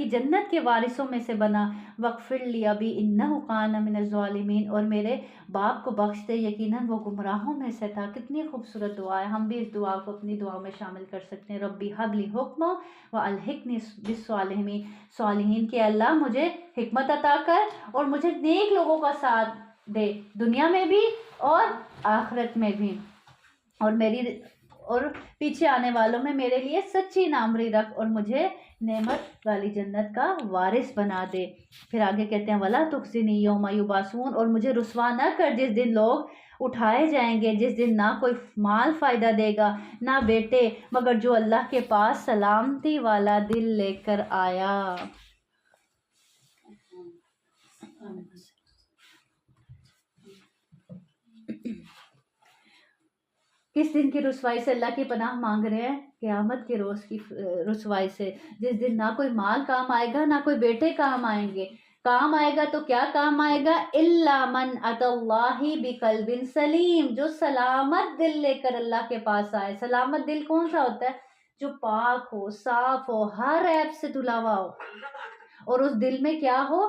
جنت کے وارثوں میں سے بنا، وغفر لی ابی انہ کان من الظالمین، اور میرے باپ کو بخش دے، یقیناً وہ گمراہوں میں سے تھا. کتنی خوبصورت دعا ہے، ہم بھی اس دعا کو اپنی دعا میں شامل کر سکتے ہیں. ربی حب لی حکما والحقنی بالصالحین، صالحین کے اللہ مجھے حکمت عطا کر اور مجھے نیک لوگوں کا ساتھ دے، دنیا میں بھی اور آخرت میں بھی، اور پیچھے آنے والوں میں میرے لیے سچی ناموری رکھ اور مجھے نعمت والی جنت کا وارث بنا دے. پھر آگے کہتے ہیں وَلَا تُخْزِنِي يَوْمَ يُبْعَثُونَ، اور مجھے رسوا نہ کر جس دن لوگ اٹھائے جائیں گے، جس دن نہ کوئی مال فائدہ دے گا نہ بیٹے، مگر جو اللہ کے پاس سلامتی والا دل لے کر آیا. کس دن کی رسوائی سے اللہ کی پناہ مانگ رہے ہیں؟ قیامت کے روز کی رسوائی سے، جس دن نہ کوئی مال کام آئے گا نہ کوئی بیٹے کام آئیں گے. کام آئے گا تو کیا کام آئے گا؟ الا من اتی اللہ بقلب سلیم، جو سلامت دل لے کر اللہ کے پاس آئے. سلامت دل کون سا ہوتا ہے؟ جو پاک ہو، صاف ہو، ہر عیب سے دھلا ہوا ہو، اور اس دل میں کیا ہو؟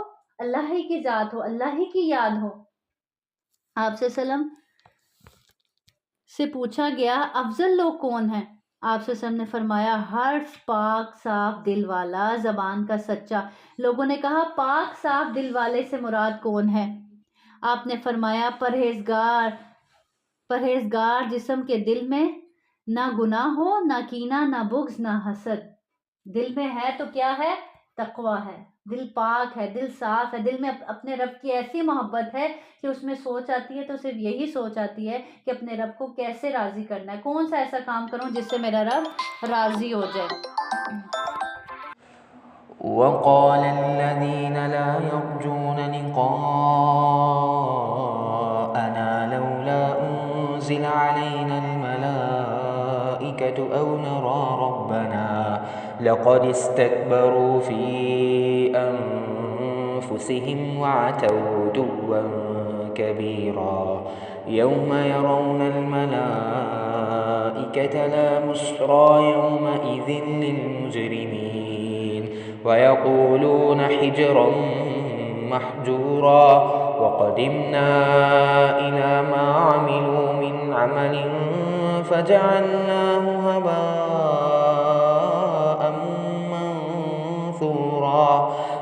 اللہ ہی کی ذات ہو، اللہ ہی کی یاد ہو. آپ سے سلام سے پوچھا گیا افضل لوگ کون ہیں؟ آپ صلی اللہ علیہ وسلم نے فرمایا ہر پاک صاف دل والا، زبان کا سچا. لوگوں نے کہا پاک صاف دل والے سے مراد کون ہے؟ آپ نے فرمایا پرہیزگار جسم کے دل میں نہ گناہ ہو، نہ کینہ، نہ بغض، نہ حسد. دل میں ہے تو کیا ہے؟ تقویٰ ہے. دل پاک ہے، دل صاف ہے، دل میں اپنے رب کی ایسی محبت ہے کہ اس میں سوچ آتی ہے تو صرف یہی سوچ آتی ہے کہ اپنے رب کو کیسے راضی کرنا ہے، کون سا ایسا کام کروں جس سے میرا رب راضی ہو جائے. وقال الذين لا يرجون لقاءنا لولا أنزل علينا الملائكة أو نرى ربنا لقد استكبروا في أنفسهم وعتوا عتوا كبيرا يوم يرون الملائكة لا بشرى يومئذ للمجرمين ويقولون حجرا محجورا وقدمنا إلى ما عملوا من عمل فجعلناه هباء منثورا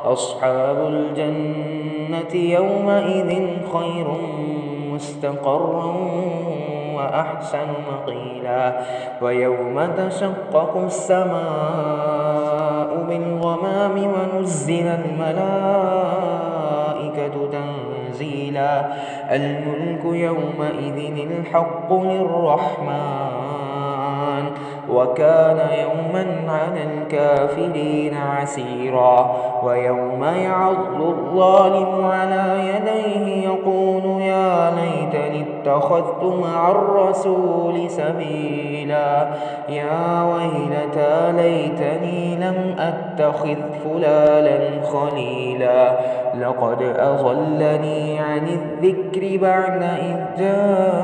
أصحاب الجنة يومئذ خير مستقرا وأحسن مقيلا ويوم تشقق السماء بالغمام ونزل الملائكة تنزيلا الملك يومئذ الحق للرحمن وكان يوما على الكافرين عسيرا ويوم يعض الظالم على يديه يقول يا ليتني اتخذت مع الرسول سبيلا يا ويلتى ليتني لم أتخذ فلانا خليلا لقد أضلني عن الذكر بعد إذ جاءني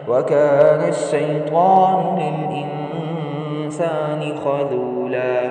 وكان الشيطان للإنسان خذولا.